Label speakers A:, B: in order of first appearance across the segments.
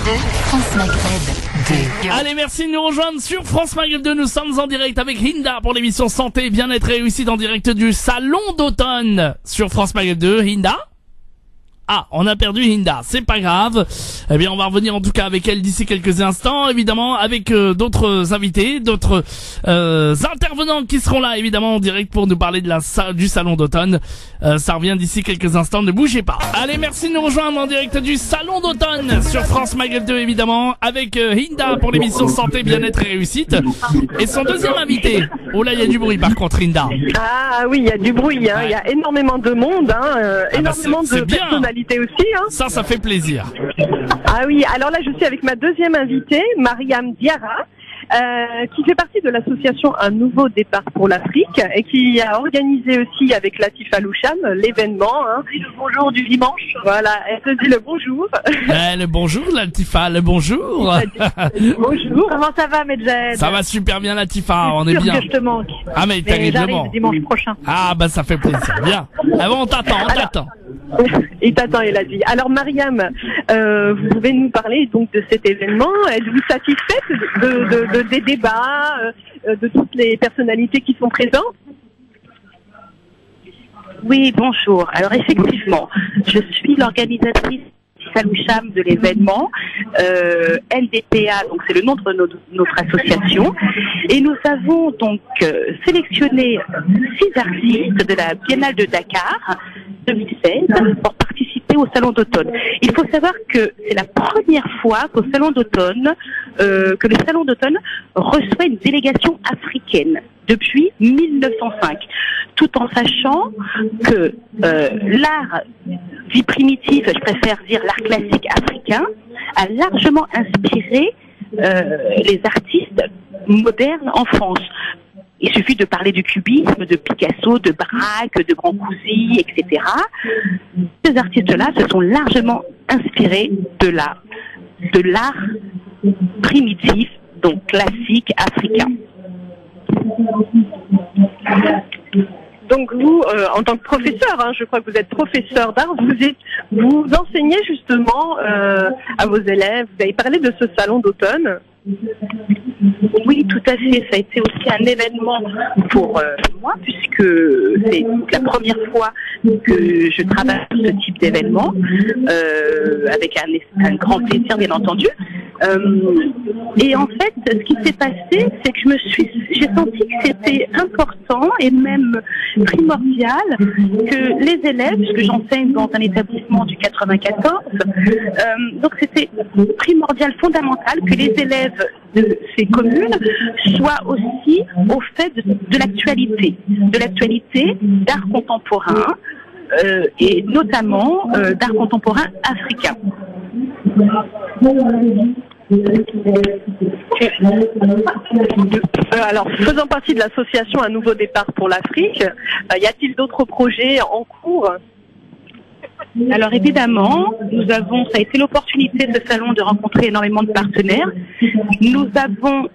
A: 2, France Maghreb 2.
B: Allez, merci de nous rejoindre sur France Maghreb 2. Nous sommes en direct avec Hinda pour l'émission Santé, Bien-être et Réussite en direct du Salon d'Automne sur France Maghreb 2. Hinda? Ah, on a perdu Hinda, c'est pas grave. Eh bien, on va revenir en tout cas avec elle d'ici quelques instants, évidemment, avec d'autres invités, d'autres intervenants qui seront là, évidemment, en direct pour nous parler de du Salon d'Automne. Ça revient d'ici quelques instants, ne bougez pas. Allez, merci de nous rejoindre en direct du Salon d'Automne sur France Maghreb 2, évidemment, avec Hinda pour l'émission Santé, Bien-être et Réussite. Et son deuxième invité. Oh là, il y a du bruit par contre, Hinda.
C: Ah oui, il y a du bruit, hein. Il y a énormément de monde, hein. Énormément de personnalités aussi, hein.
B: Ça fait plaisir.
C: Ah oui, alors là je suis avec ma deuxième invitée, Mariam Diarra, qui fait partie de l'association Un Nouveau Départ pour l'Afrique et qui a organisé aussi avec Latifa Loucham l'événement, hein. Le bonjour du dimanche. Voilà, elle te dit le bonjour.
B: Le bonjour Latifa, le bonjour.
C: Bonjour. Comment ça va, Medjed?
B: Ça va super bien Latifa, on est bien.
C: Que je te manque.
B: Ah mais terriblement.
C: Dimanche prochain.
B: Ah bah ça fait plaisir, bien. Ah bon, on t'attend.
C: Il t'attend, il a dit. Alors Mariam, vous pouvez nous parler donc de cet événement. Êtes-vous satisfaite des débats, de toutes les personnalités qui sont présentes?
D: Oui, bonjour. Alors effectivement, je suis l'organisatrice Saloucham de l'événement, LDPA, donc c'est le nom de notre association, et nous avons donc sélectionné 6 artistes de la Biennale de Dakar 2016 pour participer au Salon d'Automne. Il faut savoir que c'est la première fois qu'au Salon d'Automne, que le Salon d'Automne reçoit une délégation africaine depuis 1905, tout en sachant que l'art dit primitif, je préfère dire l'art classique africain, a largement inspiré les artistes modernes en France. Il suffit de parler du cubisme, de Picasso, de Braque, de Brancusi, etc. Ces artistes-là se sont largement inspirés de l'art primitif, donc classique africain.
C: Donc vous, en tant que professeur, hein, je crois que vous êtes professeur d'art, vous enseignez justement à vos élèves. Vous avez parlé de ce salon d'automne.
D: Oui, tout à fait. Ça a été aussi un événement pour moi, puisque c'est la première fois que je travaille sur ce type d'événement, avec un grand plaisir, bien entendu. Et en fait, ce qui s'est passé, c'est que j'ai senti que c'était important et même primordial que les élèves, puisque j'enseigne dans un établissement du 94, donc c'était primordial, fondamental que les élèves de ces communes soient aussi au fait de l'actualité d'art contemporain et notamment d'art contemporain africain.
C: Alors, faisant partie de l'association Un Nouveau Départ pour l'Afrique, y a-t-il d'autres projets en cours?
D: Alors évidemment, ça a été l'opportunité de ce salon de rencontrer énormément de partenaires. Nous avons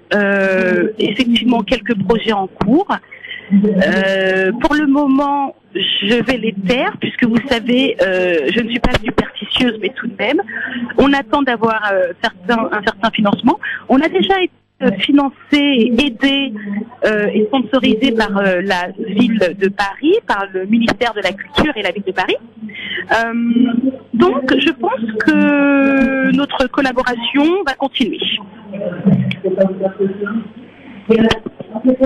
D: effectivement quelques projets en cours. Pour le moment, je vais les taire puisque vous savez, je ne suis pas superstitieuse, mais tout de même, on attend d'avoir un certain financement. On a déjà été financé, aidé et sponsorisé par la ville de Paris, par le ministère de la Culture et la ville de Paris. Donc, je pense que notre collaboration va continuer.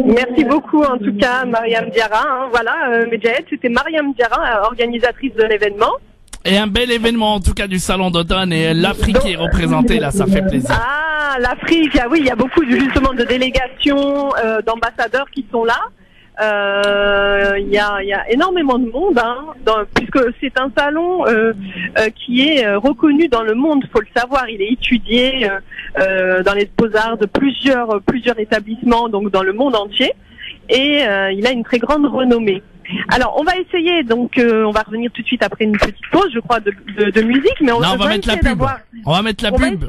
C: Merci beaucoup en tout cas Mariam Diarra, hein. Voilà, Medjed, c'était Mariam Diarra, organisatrice de l'événement.
B: Et un bel événement en tout cas du Salon d'Automne, et l'Afrique est représentée là, ça fait plaisir.
C: Ah, l'Afrique, ah oui, il y a beaucoup justement de délégations, d'ambassadeurs qui sont là. Il y a énormément de monde, hein, puisque c'est un salon qui est reconnu dans le monde, faut le savoir. Il est étudié dans les beaux-arts de plusieurs établissements, donc dans le monde entier, et il a une très grande renommée. Alors, on va essayer, donc on va revenir tout de suite après une petite pause, je crois, de musique, mais on va mettre la pub.
B: On va mettre la pub.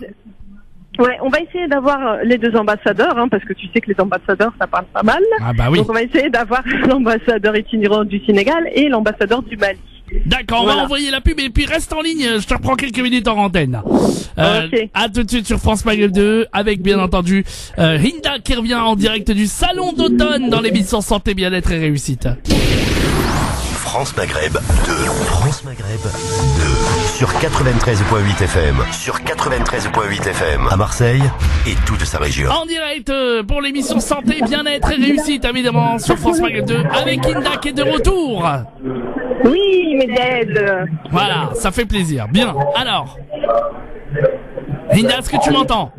C: Ouais, on va essayer d'avoir les deux ambassadeurs, hein, parce que tu sais que les ambassadeurs, ça parle pas mal.
B: Ah bah oui.
C: Donc on va essayer d'avoir l'ambassadeur itinérant du Sénégal et l'ambassadeur du Mali.
B: D'accord, on
C: Voilà.
B: va envoyer la pub et puis reste en ligne, je te reprends quelques minutes en antenne.
C: Ok.
B: À tout de suite sur France Maghreb 2 avec bien entendu Hinda qui revient en direct du salon d'automne dans l'émission Santé, Bien-être et Réussite.
E: France Maghreb 2. France Maghreb 2. Sur 93.8 FM. Sur 93.8 FM. À Marseille et toute sa région.
B: En direct pour l'émission Santé, Bien-être et Réussite évidemment sur France Maghreb 2 avec Hinda qui est de retour.
C: Oui, mes aides.
B: Voilà, ça fait plaisir. Bien, alors Hinda, est-ce que tu m'entends?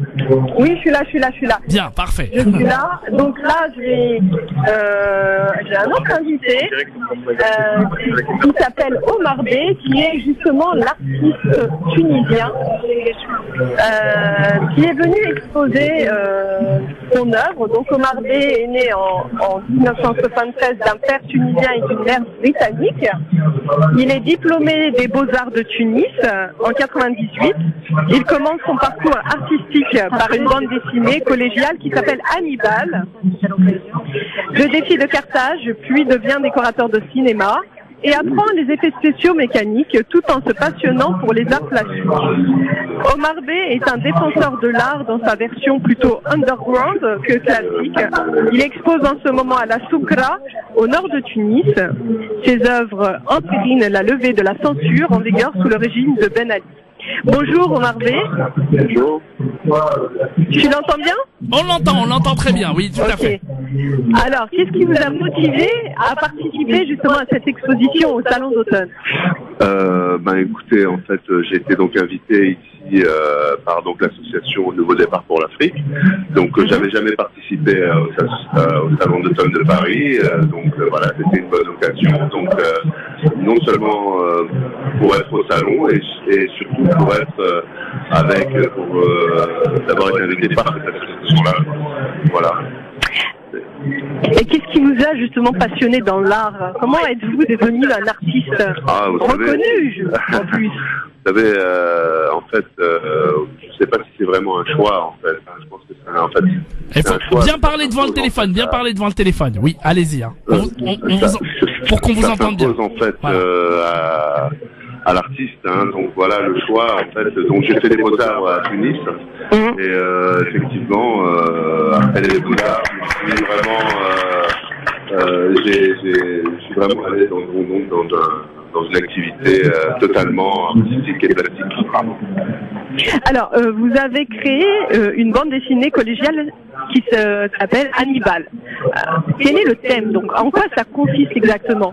C: Oui, je suis là.
B: Bien, parfait.
C: Je suis là. Donc là, j'ai un autre invité qui s'appelle Omar B, qui est justement l'artiste tunisien qui est venu exposer son œuvre. Donc Omar B est né en 1973 d'un père tunisien et d'une mère britannique. Il est diplômé des Beaux-Arts de Tunis en 98. Il commence son parcours artistique par une bande dessinée collégiale qui s'appelle Hannibal, Le défi de Carthage, puis devient décorateur de cinéma et apprend les effets spéciaux mécaniques tout en se passionnant pour les arts plastiques. Omar B est un défenseur de l'art dans sa version plutôt underground que classique. Il expose en ce moment à la Soukra, au nord de Tunis. Ses œuvres entérinent la levée de la censure en vigueur sous le régime de Ben Ali. Bonjour Omar B.
F: Bonjour.
C: Tu l'entends bien?
B: On l'entend très bien, oui, tout à fait.
C: Alors, qu'est-ce qui vous a motivé à participer justement à cette exposition au Salon d'automne?
F: Écoutez, en fait, j'ai été donc invité ici par donc l'association Nouveau Départ pour l'Afrique. Donc, j'avais jamais participé au Salon d'automne de Paris. Voilà, c'était une bonne occasion. Donc, non seulement pour être au salon et surtout pour être d'avoir été invité par cette association-là. Voilà.
C: Et qu'est-ce qui vous a justement passionné dans l'art? Comment êtes-vous devenu un artiste reconnu en plus?
F: Vous savez, je sais pas si c'est vraiment un choix en fait. Je pense que c'est
B: un choix. Bien parler devant le téléphone, bien parler devant le téléphone. Oui, allez-y. Pour qu'on vous entende bien.
F: En fait, voilà. À l'artiste, donc voilà le choix en fait. Donc j'ai fait des Beaux-Arts à Tunis et effectivement après les Beaux-Arts, je suis vraiment allé dans une activité totalement artistique et plastique.
C: Alors, vous avez créé une bande dessinée collégiale qui s'appelle Hannibal. Quel est le thème? Donc, en quoi ça consiste exactement?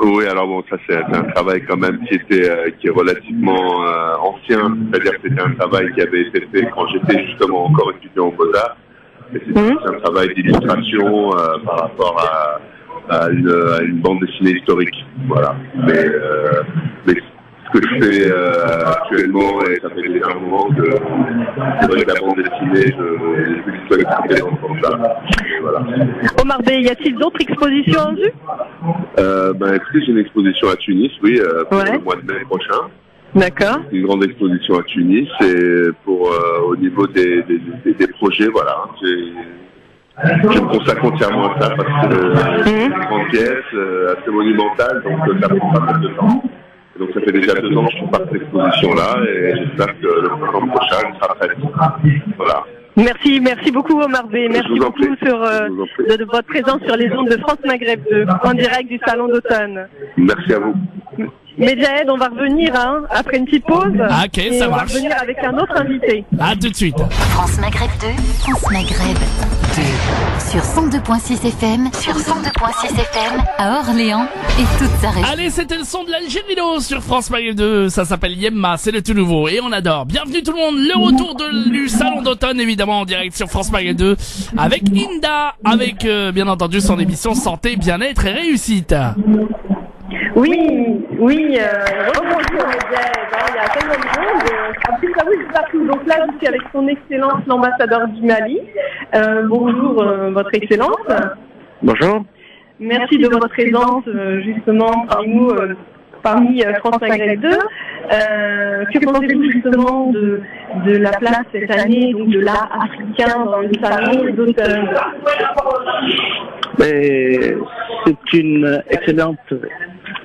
F: Oui, alors bon, ça c'est un travail quand même qui est relativement ancien. C'est-à-dire que c'était un travail qui avait été fait quand j'étais justement encore étudiant au Beaux-Arts. Et c'était un travail d'illustration par rapport à une bande dessinée historique. Voilà. Mais ce que je fais actuellement, et ça fait déjà un moment que c'est vrai que la bande dessinée, je vais l'expliquer comme ça. Voilà.
C: Omar B, y a-t-il d'autres expositions en vue?
F: Écoutez, j'ai une exposition à Tunis, oui, pour le mois de mai prochain.
C: D'accord.
F: Une grande exposition à Tunis et pour au niveau des projets, voilà. Je me consacre entièrement à ça parce que c'est une grande pièce, assez monumentale, donc ça prend pas mal de temps. Donc ça fait déjà 2 ans que je suis par cette exposition-là et j'espère que le printemps prochain sera prête. Voilà.
C: Merci beaucoup Omar B. Merci beaucoup de votre présence sur les ondes de France Maghreb 2, en direct du Salon d'automne.
F: Merci à vous.
C: Medjahed, on va revenir après une petite pause.
B: Ok,
C: et
B: ça
C: on va
B: marche.
C: revenir avec un autre invité.
B: À tout de suite.
A: France Maghreb 2, France Maghreb 2. Sur 102.6 FM, à Orléans et toute sa région.
B: Allez, c'était le son de l'Algérino sur France Maghreb 2. Ça s'appelle Yemma, c'est le tout nouveau et on adore. Bienvenue tout le monde, le retour du salon d'automne évidemment en direct sur France Maghreb 2 avec Hinda, avec bien entendu son émission Santé, Bien-être et Réussite.
C: Oui, rebonjour Medjahed, il y a tellement de monde, en plus ça bouge partout. Donc là je suis avec son excellence l'ambassadeur du Mali. Bonjour votre excellence.
G: Bonjour.
C: Merci de votre présence justement parmi nous, parmi France Maghreb 2. Que pensez-vous justement de la place cette année, donc de l'art africain dans le salon d'automne?
G: C'est une excellente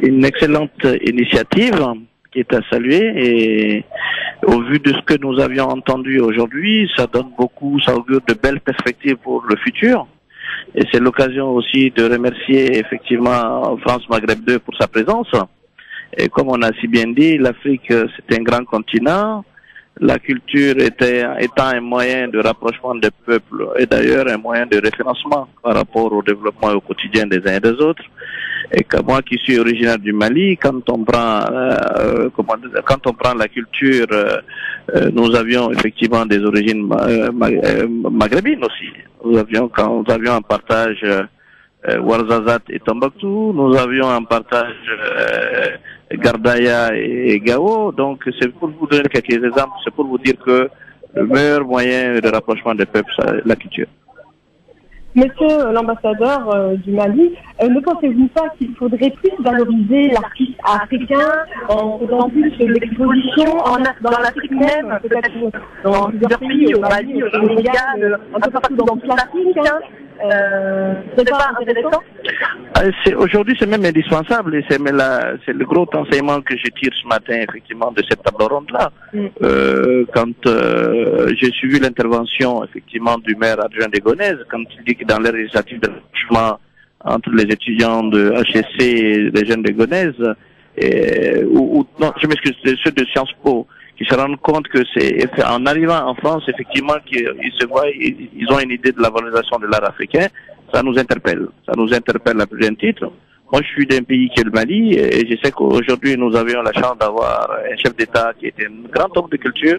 G: une excellente initiative qui est à saluer et au vu de ce que nous avions entendu aujourd'hui, ça donne beaucoup, ça augure de belles perspectives pour le futur. Et c'est l'occasion aussi de remercier effectivement France Maghreb 2 pour sa présence. Et comme on a si bien dit, l'Afrique c'est un grand continent. La culture étant un moyen de rapprochement des peuples et d'ailleurs un moyen de référencement par rapport au développement au quotidien des uns et des autres. Et que moi qui suis originaire du Mali, quand on prend la culture, nous avions effectivement des origines maghrébines aussi. Nous avions un partage Ouarzazate et Tombouctou, nous avions un partage Gardaya et Gao. Donc c'est pour vous donner quelques exemples, c'est pour vous dire que le meilleur moyen de rapprochement des peuples, c'est la culture.
C: Monsieur l'ambassadeur du Mali, ne pensez-vous pas qu'il faudrait plus valoriser l'artiste africain en faisant plus d'expositions dans l'Afrique même, peut-être dans plusieurs pays, au Mali, au Sénégal, un peu partout dans toute l'Afrique, c'est pas intéressant?
G: Aujourd'hui, c'est même indispensable et c'est le gros enseignement que je tire ce matin, effectivement, de cette table ronde-là. Quand j'ai suivi l'intervention, effectivement, du maire adjoint des Gonaises, quand il dit que dans les législatives de rapprochement entre les étudiants de HSC et les jeunes de Gonaises, non, je m'excuse, ceux de Sciences Po, qui se rendent compte que c'est en arrivant en France, effectivement, qu'ils se voient, ils ont une idée de la valorisation de l'art africain. Ça nous interpelle. Ça nous interpelle à plus d'un titre. Moi, je suis d'un pays qui est le Mali et je sais qu'aujourd'hui, nous avions la chance d'avoir un chef d'État qui était un grand homme de culture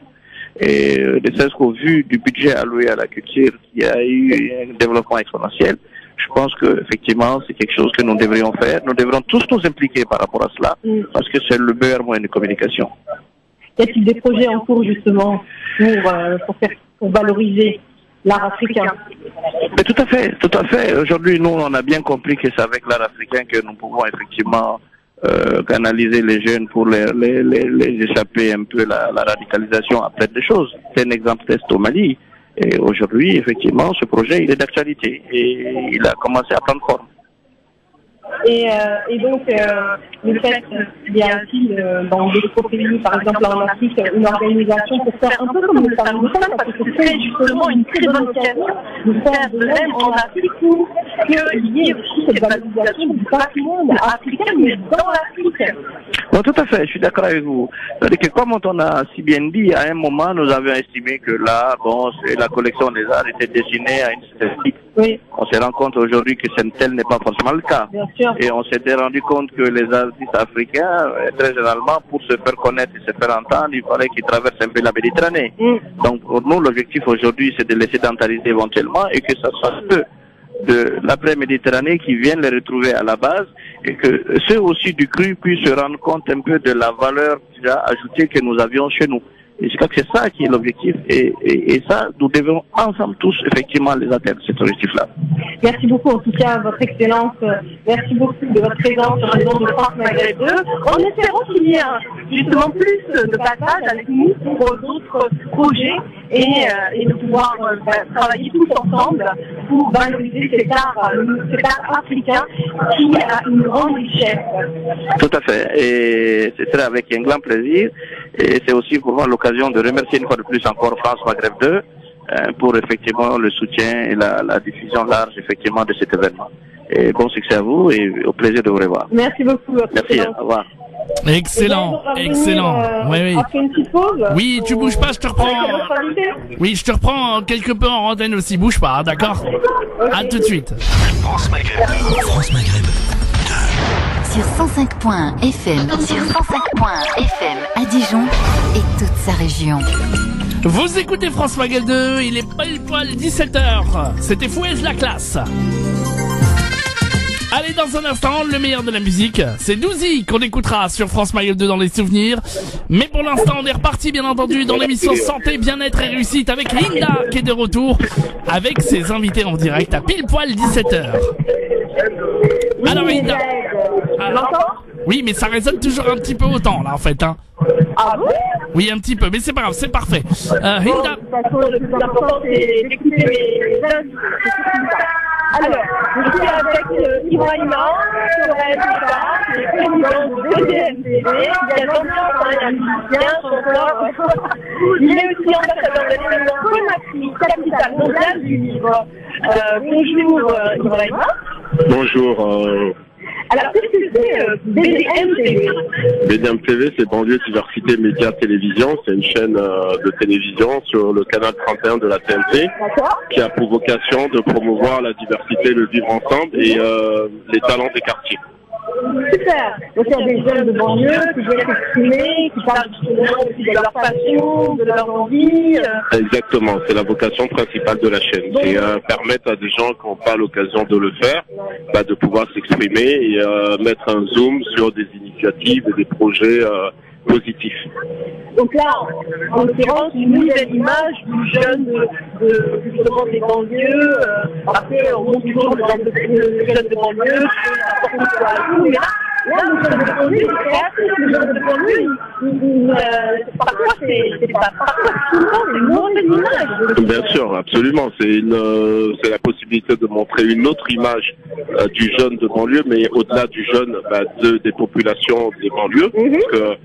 G: et ne serait-ce qu'au vu du budget alloué à la culture, il y a eu un développement exponentiel. Je pense que effectivement, c'est quelque chose que nous devrions faire. Nous devrions tous nous impliquer par rapport à cela parce que c'est le meilleur moyen de communication.
C: Y a-t-il des projets en cours justement pour valoriser l'art africain?
G: Mais tout à fait. Aujourd'hui, nous, on a bien compris que c'est avec l'art africain que nous pouvons effectivement canaliser les jeunes pour les échapper un peu la radicalisation après des choses. C'est un exemple test au Mali. Et aujourd'hui, effectivement, ce projet, il est d'actualité et il a commencé à prendre forme.
C: Et donc, le fait qu'il y a aussi dans d'autres pays, par exemple en Afrique, une organisation pour faire un peu comme le Salon d'automne, parce que c'est justement une très bonne occasion de faire de même en Afrique pour qu'il y ait aussi cette valorisation du patrimoine africain, mais dans l'Afrique.
G: Bon, tout à fait, je suis d'accord avec vous. C'est-à-dire que comme on a si bien dit, à un moment, nous avions estimé que là, la collection des arts était destinée à une statistique.
C: Oui.
G: On s'est rendu compte aujourd'hui que tel n'est pas forcément le cas.
C: Bien sûr.
G: Et on s'était rendu compte que les artistes africains, très généralement, pour se faire connaître et se faire entendre, il fallait qu'ils traversent un peu la Méditerranée. Donc pour nous, l'objectif aujourd'hui, c'est de les sédentariser éventuellement et que ça soit eux de l'après-Méditerranée qui viennent les retrouver à la base et que ceux aussi du cru puissent se rendre compte un peu de la valeur déjà ajoutée que nous avions chez nous. Et je crois que c'est ça qui est l'objectif et ça, nous devons ensemble tous effectivement les atteindre, cet objectif-là.
C: Merci beaucoup en tout cas, Votre Excellence. Merci beaucoup de votre présence sur les ondes de France Maghreb 2. En espérant qu'il y ait justement plus de passages avec nous pour d'autres projets et de pouvoir travailler tous ensemble pour valoriser cet art africain qui a une grande richesse.
G: Tout à fait. Et ce serait avec un grand plaisir. Et c'est aussi pour moi l'occasion de remercier une fois de plus encore France Maghreb 2 pour effectivement le soutien et la diffusion large effectivement de cet événement. Et bon succès à vous et au plaisir de vous revoir.
C: Merci beaucoup.
G: Merci, au revoir.
B: Excellent. Oui.
C: Après une petite pause.
B: Oui, tu bouges pas, je te reprends. Oui, je te reprends quelque peu en antenne aussi, bouge pas, d'accord? Okay. À tout de suite.
E: France Maghreb 2. France Maghreb 2.
A: Sur 105.1 FM. Sur 105.1 FM à Dijon et toute sa région.
B: Vous écoutez France Maghreb 2, il est pile poil 17h. C'était Fouet la classe. Allez, dans un instant, le meilleur de la musique, c'est Douzy qu'on écoutera sur France Maghreb 2 dans les souvenirs. Mais pour l'instant, on est reparti, bien entendu, dans l'émission Santé, Bien-être et Réussite avec Linda qui est de retour avec ses invités en direct à pile poil 17h. Alors, Linda. Oui, mais ça résonne toujours un petit peu autant, là, en fait, hein.
C: Ah bon?
B: Oui, un petit peu, mais c'est pas grave, c'est parfait. Linda.
C: Le plus important, c'est d'écouter mes Alors, je suis avec Ibrahima, qui est président de BDMPV, qui a un musicien, chanteur. Il est aussi ambassadeur de l'événement Conakry, capitale mondiale du livre. Bonjour Ibrahima.
F: Bonjour.
C: Alors, qu'est-ce que c'est BDMPV?
F: BDMPV, c'est Banlieue Diversité Média Télévision. C'est une chaîne de télévision sur le canal 31 de la TNT qui a pour vocation de promouvoir la diversité, le vivre ensemble et les talents des quartiers.
C: Super. Donc il y a des jeunes de banlieue qui veulent s'exprimer, qui parlent justement aussi de leur passion, de leur envie.
F: Exactement, c'est la vocation principale de la chaîne. C'est permettre à des gens qui n'ont pas l'occasion de le faire, de pouvoir s'exprimer et mettre un zoom sur des initiatives et des projets positifs.
C: Donc là, en l'occurrence, une nouvelle image du jeune justement des banlieues. Après, on montre toujours le jeune de banlieue, mais là, le jeune de banlieue, c'est créatif, le jeune de banlieue, parfois, c'est pas souvent une mauvaise image.
F: Bien sûr, absolument. C'est la possibilité de montrer une autre image du jeune de banlieue, mais au-delà du jeune, des populations des banlieues. Parce que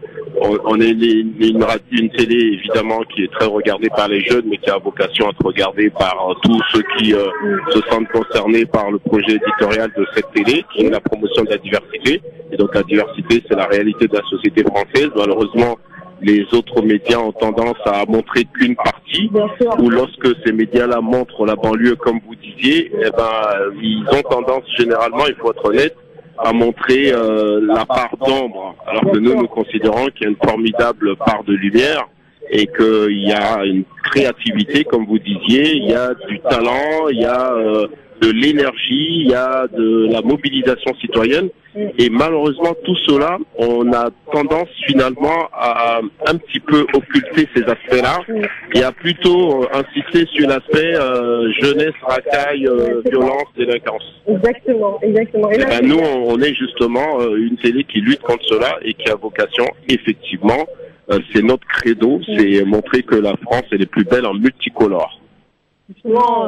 F: on est une télé évidemment qui est très regardée par les jeunes, mais qui a vocation à être regardée par tous ceux qui se sentent concernés par le projet éditorial de cette télé, qui est la promotion de la diversité. Et donc la diversité, c'est la réalité de la société française. Malheureusement, les autres médias ont tendance à montrer qu'une partie, ou lorsque ces médias-là montrent la banlieue, comme vous disiez, ils ont tendance généralement, il faut être honnête, à montrer la part d'ombre, alors que nous considérons qu'il y a une formidable part de lumière et qu'il y a une créativité, comme vous disiez, il y a du talent, il y a de l'énergie, il y a de la mobilisation citoyenne. Et malheureusement, tout cela, on a tendance finalement à un petit peu occulter ces aspects-là et à plutôt insister sur l'aspect jeunesse, racaille, violence, délinquance.
C: Exactement.
F: Et nous, on est justement une télé qui lutte contre cela et qui a vocation, effectivement, c'est notre credo, c'est montrer que la France elle est plus belle en multicolore.
C: Justement,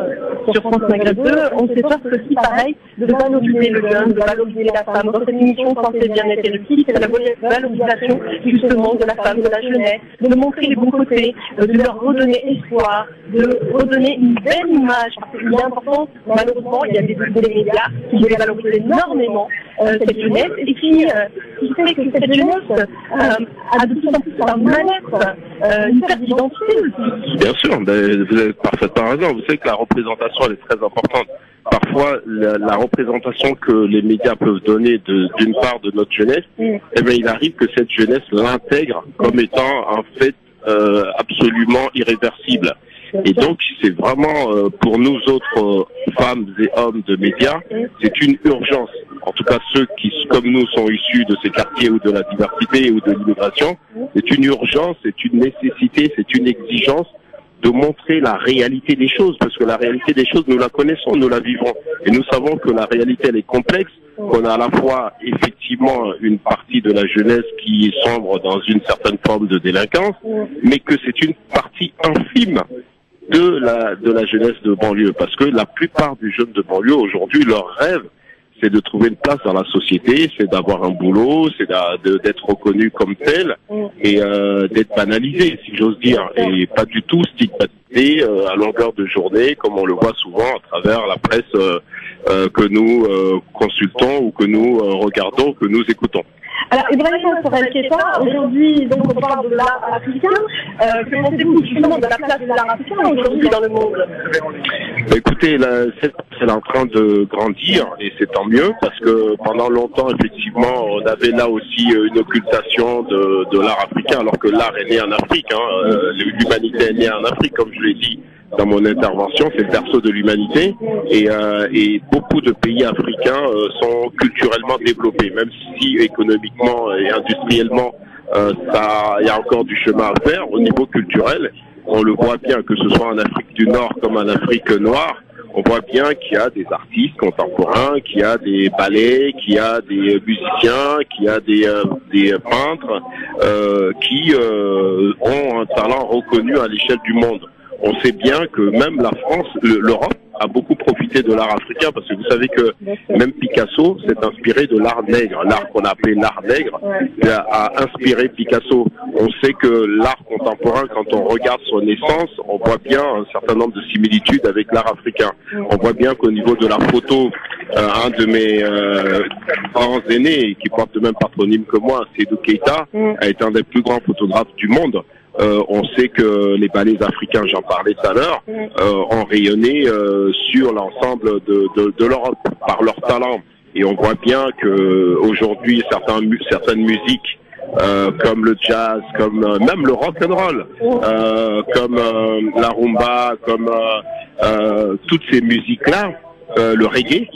C: sur France Maghreb 2, on s'efforce aussi, pareil, de valoriser le jeune, de valoriser la femme. Dans cette émission Santé, Bien-être et Réussite, c'est la valorisation, justement, de la femme, de la jeunesse, de montrer les bons côtés, de leur redonner espoir, de redonner une belle image. Parce qu'il est important, malheureusement, il y a des médias qui veulent valoriser énormément cette jeunesse et qui fait que cette jeunesse a de plus en plus un mal-être, une perte d'identité aussi.
F: Bien sûr, vous avez parfaitement raison. Vous savez que la représentation, elle est très importante. Parfois, la représentation que les médias peuvent donner d'une part de notre jeunesse, il arrive que cette jeunesse l'intègre comme étant un fait absolument irréversible. Et donc, c'est vraiment pour nous autres femmes et hommes de médias, c'est une urgence. En tout cas, ceux qui, comme nous, sont issus de ces quartiers ou de la diversité ou de l'immigration, c'est une urgence, c'est une nécessité, c'est une exigence de montrer la réalité des choses, parce que la réalité des choses, nous la connaissons, nous la vivons. Et nous savons que la réalité, elle est complexe, qu'on a à la fois, effectivement, une partie de la jeunesse qui sombre dans une certaine forme de délinquance, mais que c'est une partie infime de la jeunesse de banlieue, parce que la plupart des jeunes de banlieue, aujourd'hui, leur rêve, c'est de trouver une place dans la société, c'est d'avoir un boulot, c'est d'être reconnu comme tel et d'être banalisé, si j'ose dire, et pas du tout stigmatisé à longueur de journée, comme on le voit souvent à travers la presse que nous consultons ou que nous regardons, que nous écoutons.
C: Alors, Ibrahima Sorel-Keita, aujourd'hui, donc, on parle de l'art africain. Que pensez-vous justement de la place de l'art africain aujourd'hui dans le monde?
F: Écoutez, c'est en train de grandir et c'est tant mieux parce que pendant longtemps, effectivement, on avait là aussi une occultation de l'art africain alors que l'art est né en Afrique. L'humanité est née en Afrique, comme je l'ai dit dans mon intervention, c'est le berceau de l'humanité et beaucoup de pays africains sont culturellement développés, même si économiquement et industriellement il y a encore du chemin à faire au niveau culturel. On le voit bien, que ce soit en Afrique du Nord comme en Afrique noire, on voit bien qu'il y a des artistes contemporains, qu'il y a des ballets, qu'il y a des musiciens, qu'il y a des peintres qui ont un talent reconnu à l'échelle du monde. On sait bien que même la France, l'Europe
H: a beaucoup profité de l'art africain, parce que vous savez que même Picasso s'est inspiré de l'art nègre. L'art qu'on a appelé l'art nègre a inspiré Picasso. On sait que l'art contemporain, quand on regarde son essence, on voit bien un certain nombre de similitudes avec l'art africain. On voit bien qu'au niveau de la photo, un de mes grands aînés, qui porte le même patronyme que moi, Seydou Keita, a été un des plus grands photographes du monde. On sait que les ballets africains, j'en parlais tout à l'heure, ont rayonné sur l'ensemble de l'Europe par leur talent. Et on voit bien que aujourd'hui certaines musiques comme le jazz, comme même le rock and roll, comme la rumba, comme toutes ces musiques-là, le reggae,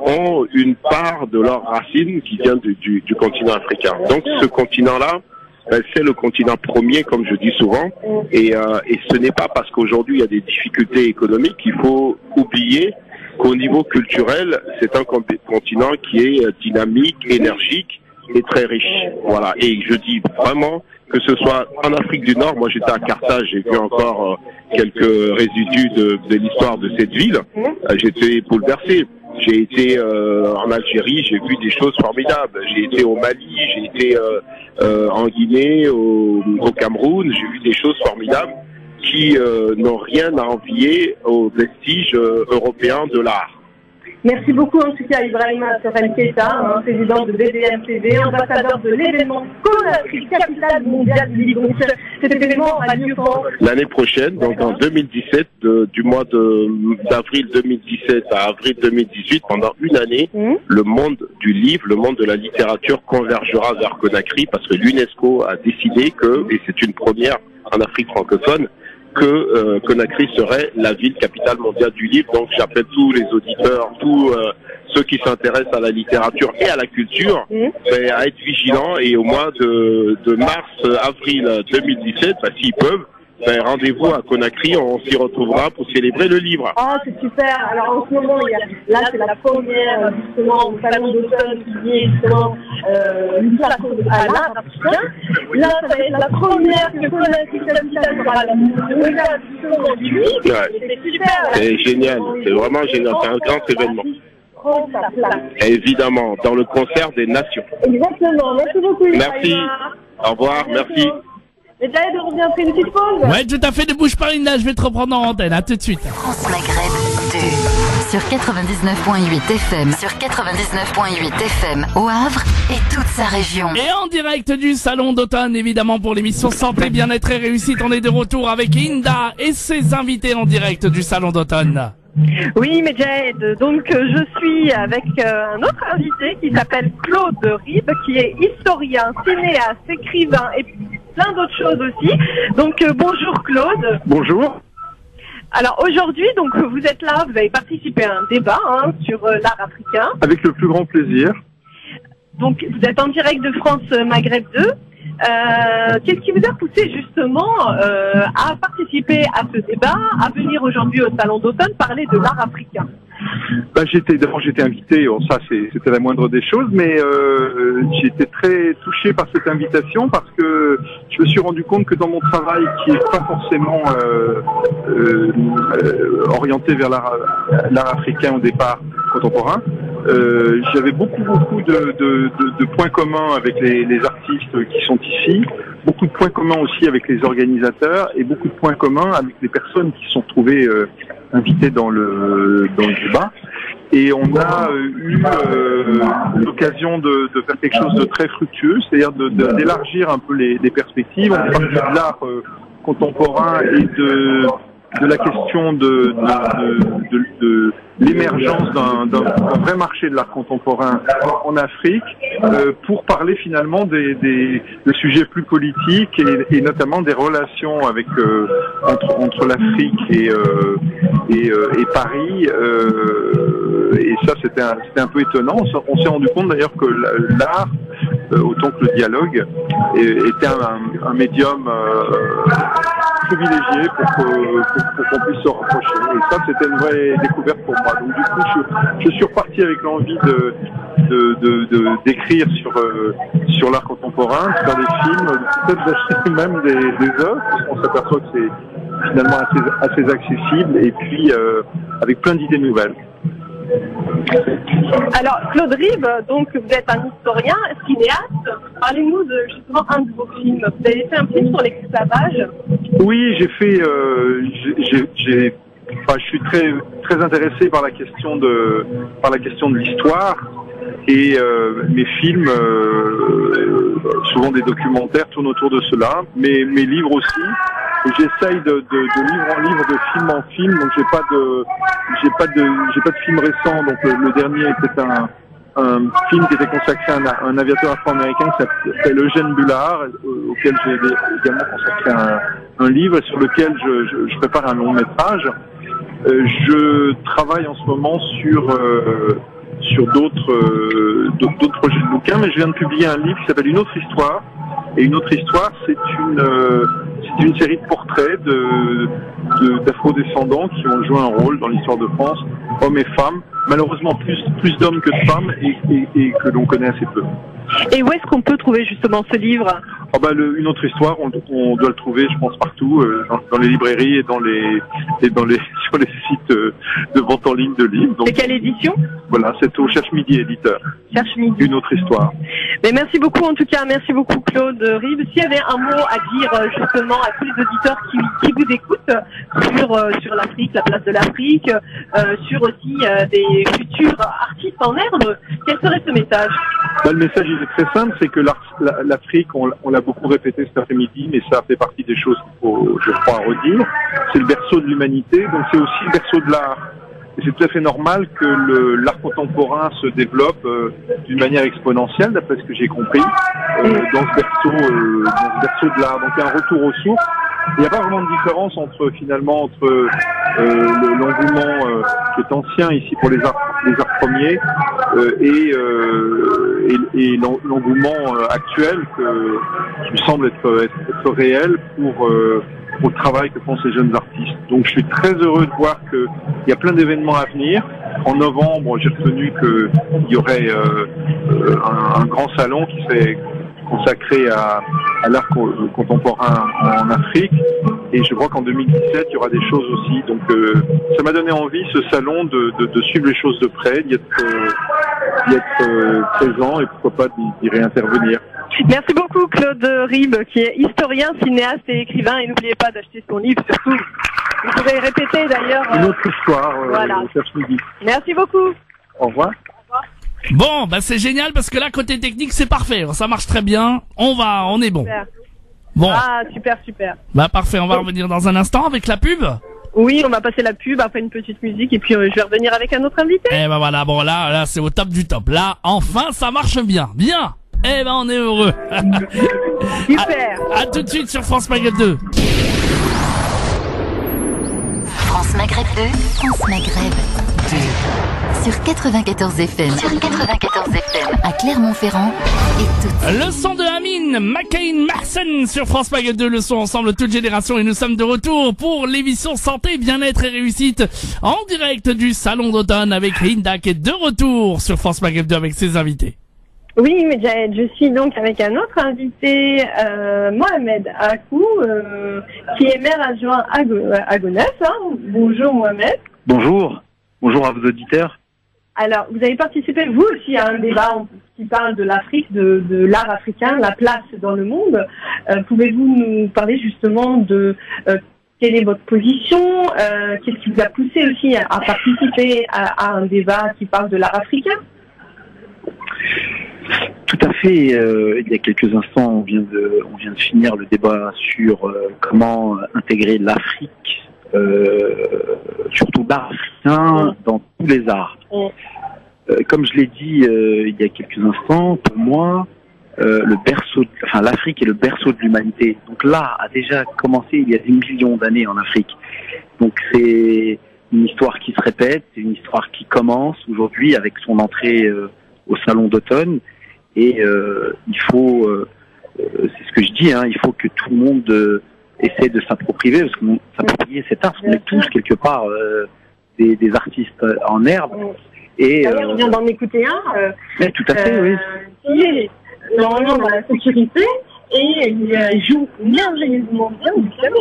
H: ont une part de leur racine qui vient du continent africain. Donc ce continent-là, c'est le continent premier, comme je dis souvent, et ce n'est pas parce qu'aujourd'hui il y a des difficultés économiques qu'il faut oublier qu'au niveau culturel, c'est un continent qui est dynamique, énergique et très riche. Voilà. Et je dis vraiment que ce soit en Afrique du Nord, moi j'étais à Carthage, j'ai vu encore quelques résidus de l'histoire de cette ville. J'étais bouleversé. J'ai été en Algérie, j'ai vu des choses formidables. J'ai été au Mali, j'ai été en Guinée, au Cameroun, j'ai vu des choses formidables qui n'ont rien à envier aux vestiges européens de l'art.
C: Merci beaucoup en tout cas Ibrahima Sorel Keita, président de BDM TV, ambassadeur de l'événement Conakry, capitale mondiale du livre. Donc cet événement a lieu quand?
H: L'année prochaine, donc en 2017, du mois d'avril 2017 à avril 2018, pendant une année, le monde du livre, le monde de la littérature convergera vers Conakry parce que l'UNESCO a décidé que, et c'est une première en Afrique francophone, que Conakry serait la ville capitale mondiale du livre. Donc j'appelle tous les auditeurs, tous ceux qui s'intéressent à la littérature et à la culture, à être vigilants, et au mois de mars-avril 2017, s'ils peuvent, rendez-vous à Conakry, on s'y retrouvera pour célébrer le livre.
C: Ah, c'est super. Alors en ce moment, là c'est la première justement au salon d'automne qui est justement à l'art africain. Là, ça va être la première que Conakry capitale sera la mondiale justement du livre. C'est super.
H: C'est génial, c'est vraiment génial, c'est un grand événement. Évidemment, dans le concert des nations.
C: Exactement, merci beaucoup.
H: Merci, au revoir, merci.
C: Et Jaëd, on revient après une petite pause.
B: Ouais, tout à fait, ne bouge pas Linda, je vais te reprendre en antenne, à tout de suite.
A: France Maghreb 2 sur 99.8 FM, sur 99.8 FM au Havre et toute sa région.
B: Et en direct du salon d'automne, évidemment, pour l'émission Santé, Bien-être et Réussite, on est de retour avec Hinda et ses invités en direct du salon d'automne.
C: Oui, mais Jaëd, donc je suis avec un autre invité qui s'appelle Claude Ribes, qui est historien, cinéaste, écrivain et plein d'autres choses aussi. Donc bonjour Claude.
I: Bonjour.
C: Alors aujourd'hui, donc vous êtes là, vous avez participé à un débat sur l'art africain.
I: Avec le plus grand plaisir.
C: Donc vous êtes en direct de France Maghreb 2. Qu'est-ce qui vous a poussé justement à participer à ce débat, à venir aujourd'hui au Salon d'automne parler de l'art africain?
I: D'abord j'étais invité, ça c'était la moindre des choses, mais j'ai été très touché par cette invitation parce que je me suis rendu compte que dans mon travail qui est pas forcément orienté vers l'art africain au départ contemporain, j'avais beaucoup de points communs avec les artistes qui sont ici, beaucoup de points communs aussi avec les organisateurs et beaucoup de points communs avec les personnes qui sont trouvées invitées dans le débat. Et on a eu l'occasion de faire quelque chose de très fructueux, c'est-à-dire d'élargir un peu les perspectives. On est parti de l'art contemporain et de la question de l'émergence d'un vrai marché de l'art contemporain en Afrique, pour parler finalement de sujets plus politiques et notamment des relations avec entre l'Afrique et Paris. Et ça, c'était un peu étonnant. On s'est rendu compte d'ailleurs que l'art, autant que le dialogue, était un médium privilégié pour qu'on puisse se rapprocher. Et ça, c'était une vraie découverte pour moi. Donc du coup, je suis reparti avec l'envie d'écrire sur l'art contemporain, de faire des films, peut-être d'acheter même des œuvres, parce qu'on s'aperçoit que c'est finalement assez accessible. Et puis avec plein d'idées nouvelles.
C: Alors, Claude Ribes, donc vous êtes un historien, cinéaste. Parlez-nous de justement un de vos films. Vous avez fait un film sur l'esclavage.
I: Oui, j'ai fait. Je suis très intéressé par la question de l'histoire et mes films, souvent des documentaires, tournent autour de cela. Mes livres aussi. Et j'essaye de livre en livre, de film en film. Donc j'ai pas de film récent. Donc le dernier était un film qui était consacré à un aviateur afro-américain qui s'appelle Eugène Bullard, auquel j'ai également consacré un livre sur lequel je prépare un long métrage. Je travaille en ce moment sur d'autres projets de bouquins, mais je viens de publier un livre qui s'appelle Une autre histoire. Et Une autre histoire, c'est une série de portraits d'afro-descendants qui ont joué un rôle dans l'histoire de France, hommes et femmes, malheureusement plus d'hommes que de femmes et que l'on connaît assez peu.
C: Et où est-ce qu'on peut trouver justement ce livre?
I: Une autre histoire, on doit le trouver, je pense, partout, dans les librairies et sur les sites de vente en ligne de livres.
C: C'est quelle édition?
I: Voilà, c'est au Cherche Midi éditeur.
C: Cherche Midi.
I: Une autre histoire.
C: Mais merci beaucoup en tout cas, merci beaucoup Claude Ribes. S'il y avait un mot à dire justement à tous les auditeurs qui vous écoutent sur l'Afrique, la place de l'Afrique, sur aussi des futurs artistes en herbe, quel serait ce message?
I: Le message il est très simple, c'est que l'Afrique, on l'a beaucoup répété cet après-midi, mais ça fait partie des choses qu'il faut, je crois, redire. C'est le berceau de l'humanité, donc c'est aussi le berceau de l'art. Et c'est tout à fait normal que l'art contemporain se développe d'une manière exponentielle, d'après ce que j'ai compris, dans ce berceau de l'art. Donc il y a un retour aux sources. Il n'y a pas vraiment de différence entre l'engouement qui est ancien ici pour les arts premiers et l'engouement actuel qui me semble être réel pour le travail que font ces jeunes artistes. Donc je suis très heureux de voir qu'il y a plein d'événements à venir. En novembre, j'ai retenu qu'il y aurait un grand salon qui serait consacré à l'art contemporain en Afrique. Et je crois qu'en 2017, il y aura des choses aussi. Donc ça m'a donné envie, ce salon, de suivre les choses de près, d'y être présent et pourquoi pas d'y réintervenir.
C: Merci beaucoup Claude Ribes, qui est historien, cinéaste et écrivain. Et n'oubliez pas d'acheter son livre, surtout. Vous pourrez répéter d'ailleurs.
I: Une autre histoire,
C: voilà.
I: Cherche Midi.
C: Merci beaucoup.
I: Au revoir.
B: Bon, c'est génial parce que là, côté technique, c'est parfait. Ça marche très bien. On est bon.
C: Super.
B: Bon.
C: Ah, super.
B: Parfait. On va revenir dans un instant avec la pub.
C: Oui, on va passer la pub, après une petite musique, et puis je vais revenir avec un autre invité.
B: Voilà. Bon, là, c'est au top du top. Là, enfin, ça marche bien. Bien. On est heureux.
C: Super.
B: À tout de suite sur France Maghreb 2.
A: France Maghreb 2. France Maghreb 2. Sur 94 FM. À Clermont-Ferrand et tout.
B: Le son de Amine, Makaïn Mahsen sur France Maghreb 2. Le son ensemble toute génération. Et nous sommes de retour pour l'émission Santé, Bien-être et Réussite en direct du Salon d'automne avec Hinda qui est de retour sur France Maghreb 2 avec ses invités.
C: Oui, mais je suis donc avec un autre invité, Mohamed Akou, qui est maire adjoint à Gonesse. Bonjour Mohamed.
J: Bonjour à vos auditeurs.
C: Alors, vous avez participé vous aussi à un débat qui parle de l'Afrique, de l'art africain, la place dans le monde. Pouvez-vous nous parler justement de quelle est votre position, qu'est-ce qui vous a poussé aussi à participer à un débat qui parle de l'art africain?
J: Tout à fait. Il y a quelques instants, on vient de finir le débat sur comment intégrer l'Afrique, surtout l'art africain, dans tous les arts. Comme je l'ai dit il y a quelques instants, pour moi, l'Afrique est le berceau de l'humanité. Donc l'art a déjà commencé il y a des millions d'années en Afrique. Donc c'est une histoire qui se répète, c'est une histoire qui commence aujourd'hui avec son entrée au Salon d'automne. Et il faut, c'est ce que je dis, il faut que tout le monde essaie de s'approprier cet art, parce qu'on est tous quelque part des artistes en herbe. Et
C: on vient d'en écouter un.
J: Tout à fait, oui.
C: Qui est normalement dans la sécurité et il joue merveilleusement bien du piano.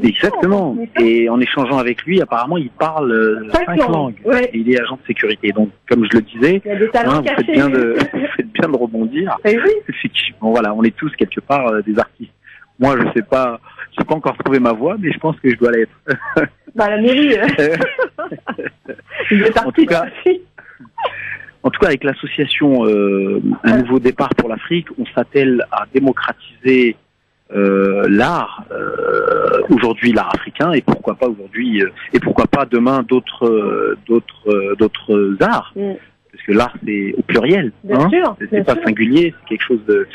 J: Exactement. Et en échangeant avec lui, apparemment, il parle 5 langues.
C: Ouais.
J: Et il est agent de sécurité. Donc, comme je le disais, vous faites bien de rebondir.
C: Et oui.
J: Effectivement, voilà, on est tous quelque part des artistes. Moi, je sais pas, j'ai pas encore trouvé ma voix, mais je pense que je dois l'être.
C: La mairie. Il est parti.
J: En tout cas, avec l'association Un Nouveau Départ pour l'Afrique, on s'attelle à démocratiser l'art, aujourd'hui l'art africain, et pourquoi pas aujourd'hui, et pourquoi pas demain d'autres arts, parce que l'art c'est au pluriel, c'est pas singulier, c'est quelque chose de.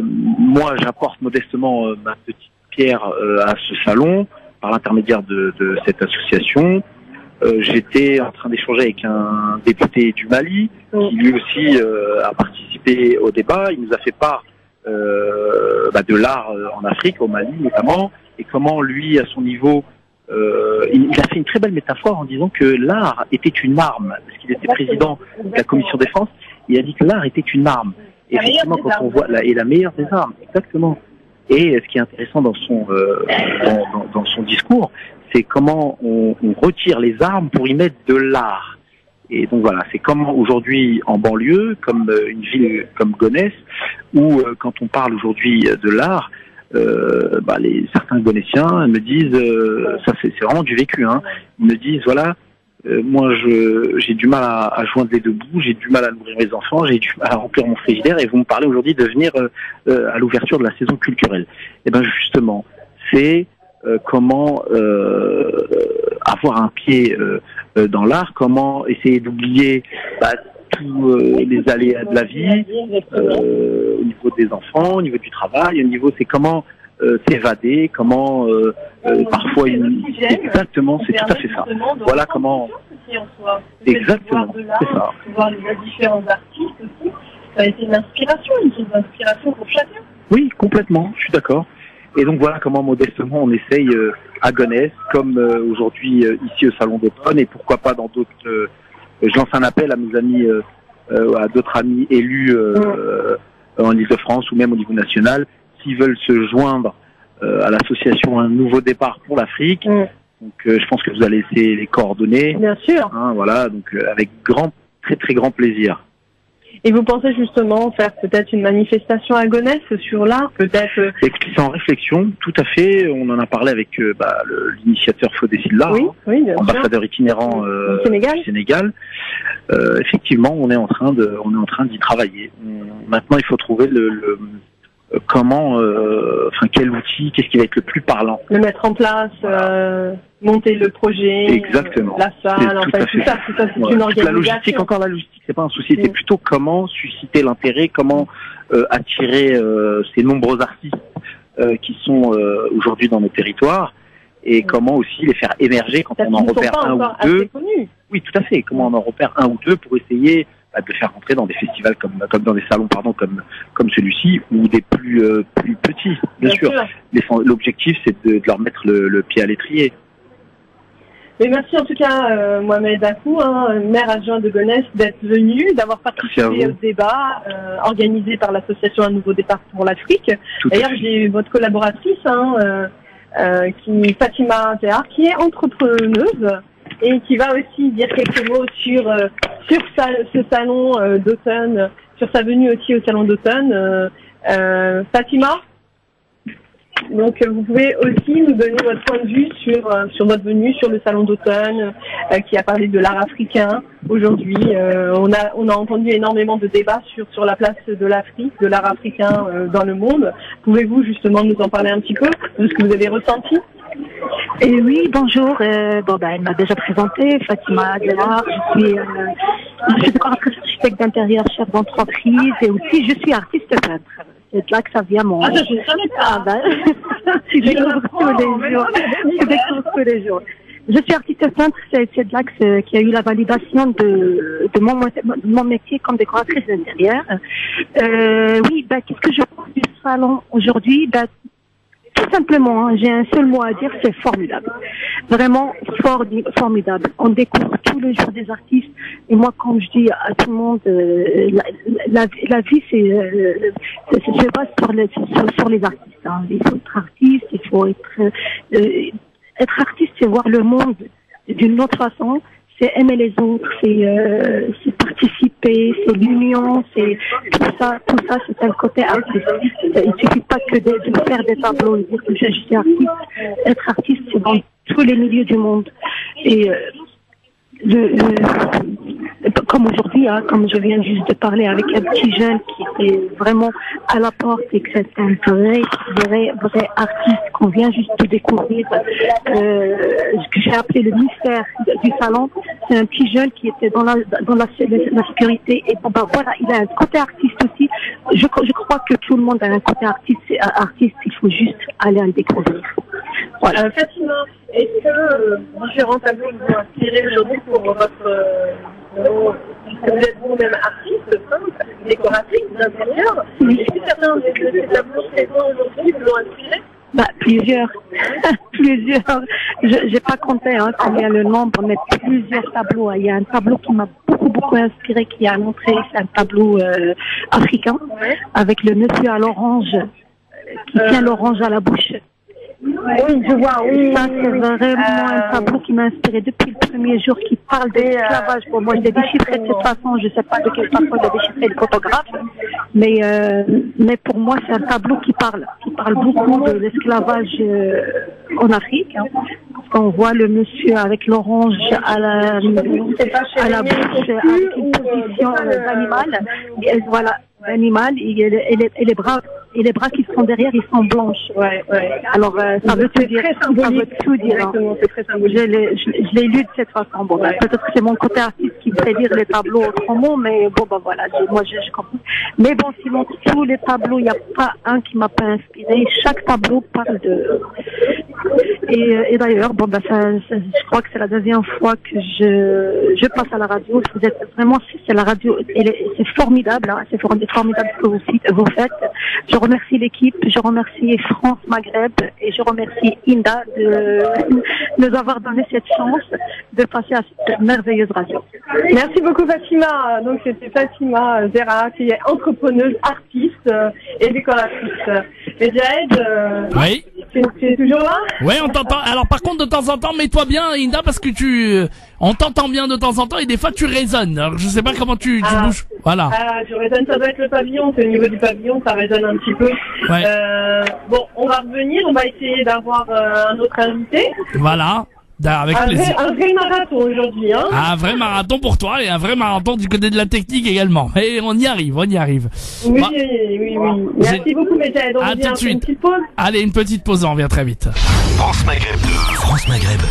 J: Moi, j'apporte modestement ma petite pierre à ce salon par l'intermédiaire de cette association. J'étais en train d'échanger avec un député du Mali qui lui aussi a participé au débat. Il nous a fait part de l'art en Afrique, au Mali notamment, et comment lui, à son niveau, il a fait une très belle métaphore en disant que l'art était une arme, parce qu'il était président de la commission défense. Il a dit que l'art était une arme. Et effectivement, quand on voit la meilleure des armes, exactement. Et ce qui est intéressant dans son discours, c'est comment on retire les armes pour y mettre de l'art. Et donc voilà, c'est comme aujourd'hui en banlieue, comme une ville comme Gonesse, où quand on parle aujourd'hui de l'art, certains Gonéciens me disent, ça c'est vraiment du vécu, ils me disent voilà, moi j'ai du mal à joindre les deux bouts, j'ai du mal à nourrir mes enfants, j'ai du mal à remplir mon frigidaire, et vous me parlez aujourd'hui de venir à l'ouverture de la saison culturelle. Et bien justement, c'est comment avoir un pied dans l'art, comment essayer d'oublier tous les aléas de la vie, au niveau des enfants, au niveau du travail, au niveau c'est comment s'évader, comment parfois exactement, c'est tout à fait ça. Voilà comment exactement, c'est ça.
C: Voir les différents artistes aussi, ça a été une inspiration, pour chacun.
J: Oui, complètement, je suis d'accord. Et donc voilà comment modestement on essaye à Gonesse, comme aujourd'hui ici au Salon d'automne, et pourquoi pas dans d'autres. Je lance un appel à mes amis, à d'autres amis élus en Ile-de-France ou même au niveau national, s'ils veulent se joindre à l'association Un Nouveau Départ pour l'Afrique. Donc je pense que vous allez laisser les coordonnées.
C: Bien sûr.
J: Voilà, donc avec très très grand plaisir.
C: Et vous pensez justement faire peut-être une manifestation à Gonesse sur l'art, peut-être
J: Écoutez, c'est en réflexion, tout à fait. On en a parlé avec l'initiateur Fodé Silla, ambassadeur itinérant du Sénégal. Effectivement, on est en train d'y travailler. Maintenant, il faut trouver comment, quel outil, qu'est-ce qui va être le plus parlant.
C: Le mettre en place, monter le projet,
J: exactement.
C: La salle, en fait, tout ça, c'est une organisation.
J: La logistique, c'est pas un souci, c'est plutôt comment susciter l'intérêt, comment attirer ces nombreux artistes qui sont aujourd'hui dans nos territoires, et comment aussi les faire émerger quand on en repère un ou deux. Oui, tout à fait. Comment on en repère un ou deux pour essayer de faire rentrer dans des festivals comme dans des salons comme celui-ci, ou des plus petits, bien sûr. L'objectif, c'est de leur mettre le pied à l'étrier.
C: Mais merci en tout cas Mohamed Akou, maire adjoint de Gonesse, d'être venu, d'avoir participé au débat organisé par l'association Un Nouveau Départ pour l'Afrique. D'ailleurs, j'ai votre collaboratrice, Fatima Zéhar, qui est entrepreneuse et qui va aussi dire quelques mots sur ce salon d'automne, sur sa venue aussi au salon d'automne. Fatima, donc vous pouvez aussi nous donner votre point de vue sur votre venue sur le salon d'automne qui a parlé de l'art africain. Aujourd'hui, on a entendu énormément de débats sur la place de l'Afrique, de l'art africain dans le monde. Pouvez-vous justement nous en parler un petit peu de ce que vous avez ressenti?
K: Et oui, bonjour. Elle m'a déjà présenté, Fatima Zéhar. Je suis décoratrice architecte d'intérieur, chef d'entreprise, et aussi je suis artiste peintre. C'est de là que ça vient mon.
C: Je ne savais pas.
K: Je découvre tous les jours. Je suis artiste peintre, c'est de là qu'il y a eu la validation de mon métier comme décoratrice d'intérieur. Qu'est-ce que je pense du salon aujourd'hui? tout simplement, hein, j'ai un seul mot à dire, c'est formidable. Vraiment formidable. On découvre tous les jours des artistes. Et moi, comme je dis à tout le monde, la vie, c'est pas sur les artistes. Hein. Il faut être artiste, il faut être artiste, c'est voir le monde d'une autre façon. C'est aimer les autres, c'est participer, c'est l'union, c'est tout ça, c'est un côté artiste. Il suffit pas que de faire des tableaux et dire que je suis artiste. Être artiste, c'est dans tous les milieux du monde. Et comme aujourd'hui, hein, comme je viens juste de parler avec un petit jeune qui était vraiment à la porte et que c'est un vrai artiste qu'on vient juste de découvrir, que j'ai appelé le mystère du salon. C'est un petit jeune qui était dans la sécurité et bon, bah, voilà, il a un côté artiste aussi. Je crois que tout le monde a un côté artiste, il faut juste aller le découvrir.
C: Voilà. Fatima, est-ce que différents tableaux vous ont inspiré aujourd'hui pour votre vous êtes vous-même artiste, peintre, décoratrice d'intérieur? Est-ce que certains de ces tableaux présents aujourd'hui vous l'ont inspiré?
K: Bah, plusieurs. J'ai pas compté, hein, combien le nombre, mais plusieurs tableaux. Il y a un tableau qui m'a beaucoup inspiré, qui a montré, c'est un tableau africain, avec le monsieur à l'orange, qui tient l'orange à la bouche.
C: Oui, je vois, oui.
K: Ça, c'est vraiment un tableau qui m'a inspiré depuis le premier jour, qui parle d'esclavage. Bon, moi, je l'ai déchiffré de cette façon, je sais pas de quelle façon il a déchiffré le photographe, mais pour moi, c'est un tableau qui parle beaucoup de l'esclavage en Afrique, hein, parce qu'on voit le monsieur avec l'orange à la bouche, avec une position d'animal, et voilà, l'animal, et les bras qui sont derrière, ils sont blanches.
C: Ouais.
K: Alors, ça veut tout dire. Ça veut tout dire.
C: Exactement, c'est très symbolique.
K: Je l'ai lu de cette façon. Bon, peut-être que c'est mon côté artiste qui me fait lire les tableaux autrement, mais bon, bah voilà, moi je comprends. Mais bon, sinon, tous les tableaux, il n'y a pas un qui m'a pas inspiré. Chaque tableau parle de... Et d'ailleurs, bon, bah, je crois que c'est la deuxième fois que je passe à la radio. Vous êtes vraiment, c'est la radio, c'est formidable, hein, c'est formidable ce que vous faites. Je remercie l'équipe, je remercie France Maghreb et je remercie Hinda de nous avoir donné cette chance de passer à cette merveilleuse radio.
C: Merci beaucoup Fatima. Donc c'était Fatima Zera, qui est entrepreneuse, artiste et décoratrice. Et Jahed,
B: oui.
C: Tu es toujours là?
B: Oui, on t'entend. Alors par contre, de temps en temps, mets-toi bien, Hinda, parce que on t'entend bien de temps en temps et des fois tu résonnes. Alors je sais pas comment tu bouges. Voilà.
C: Je résonne, ça doit être le pavillon. C'est au niveau du pavillon, ça résonne un petit peu.
B: Ouais.
C: Bon, on va revenir, on va essayer d'avoir un autre invité.
B: Voilà. Avec plaisir.
C: Un vrai marathon aujourd'hui, hein.
B: Un vrai marathon pour toi et un vrai marathon du côté de la technique également. Et on y arrive.
C: Oui. Merci beaucoup, Jahed. On
B: revient, tout de suite.
C: Une petite pause.
B: Allez, une petite pause, on revient très vite.
E: France Maghreb 2. France Maghreb 2.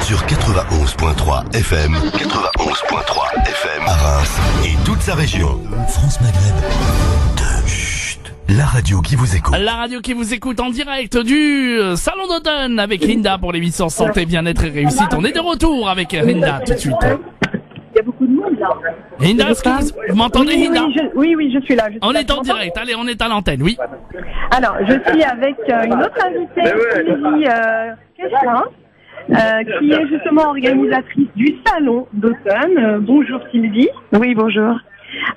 E: Sur 91.3 FM. 91.3 FM. À Reims et toute sa région. France Maghreb 2. La radio qui vous écoute.
B: La radio qui vous écoute en direct du Salon d'Automne avec Hinda pour l'émission Santé, Bien-être et Réussite. On est de retour avec Hinda tout de suite.
C: Il y a beaucoup de monde là.
B: Hinda, est-ce que vous m'entendez, Hinda?
C: Oui, je suis là.
B: On est en direct, allez, on est à l'antenne, oui.
C: Alors, je suis avec une autre invitée, Sylvie Kesselin, qui est justement organisatrice du Salon d'Automne. Bonjour Sylvie.
L: Oui, bonjour.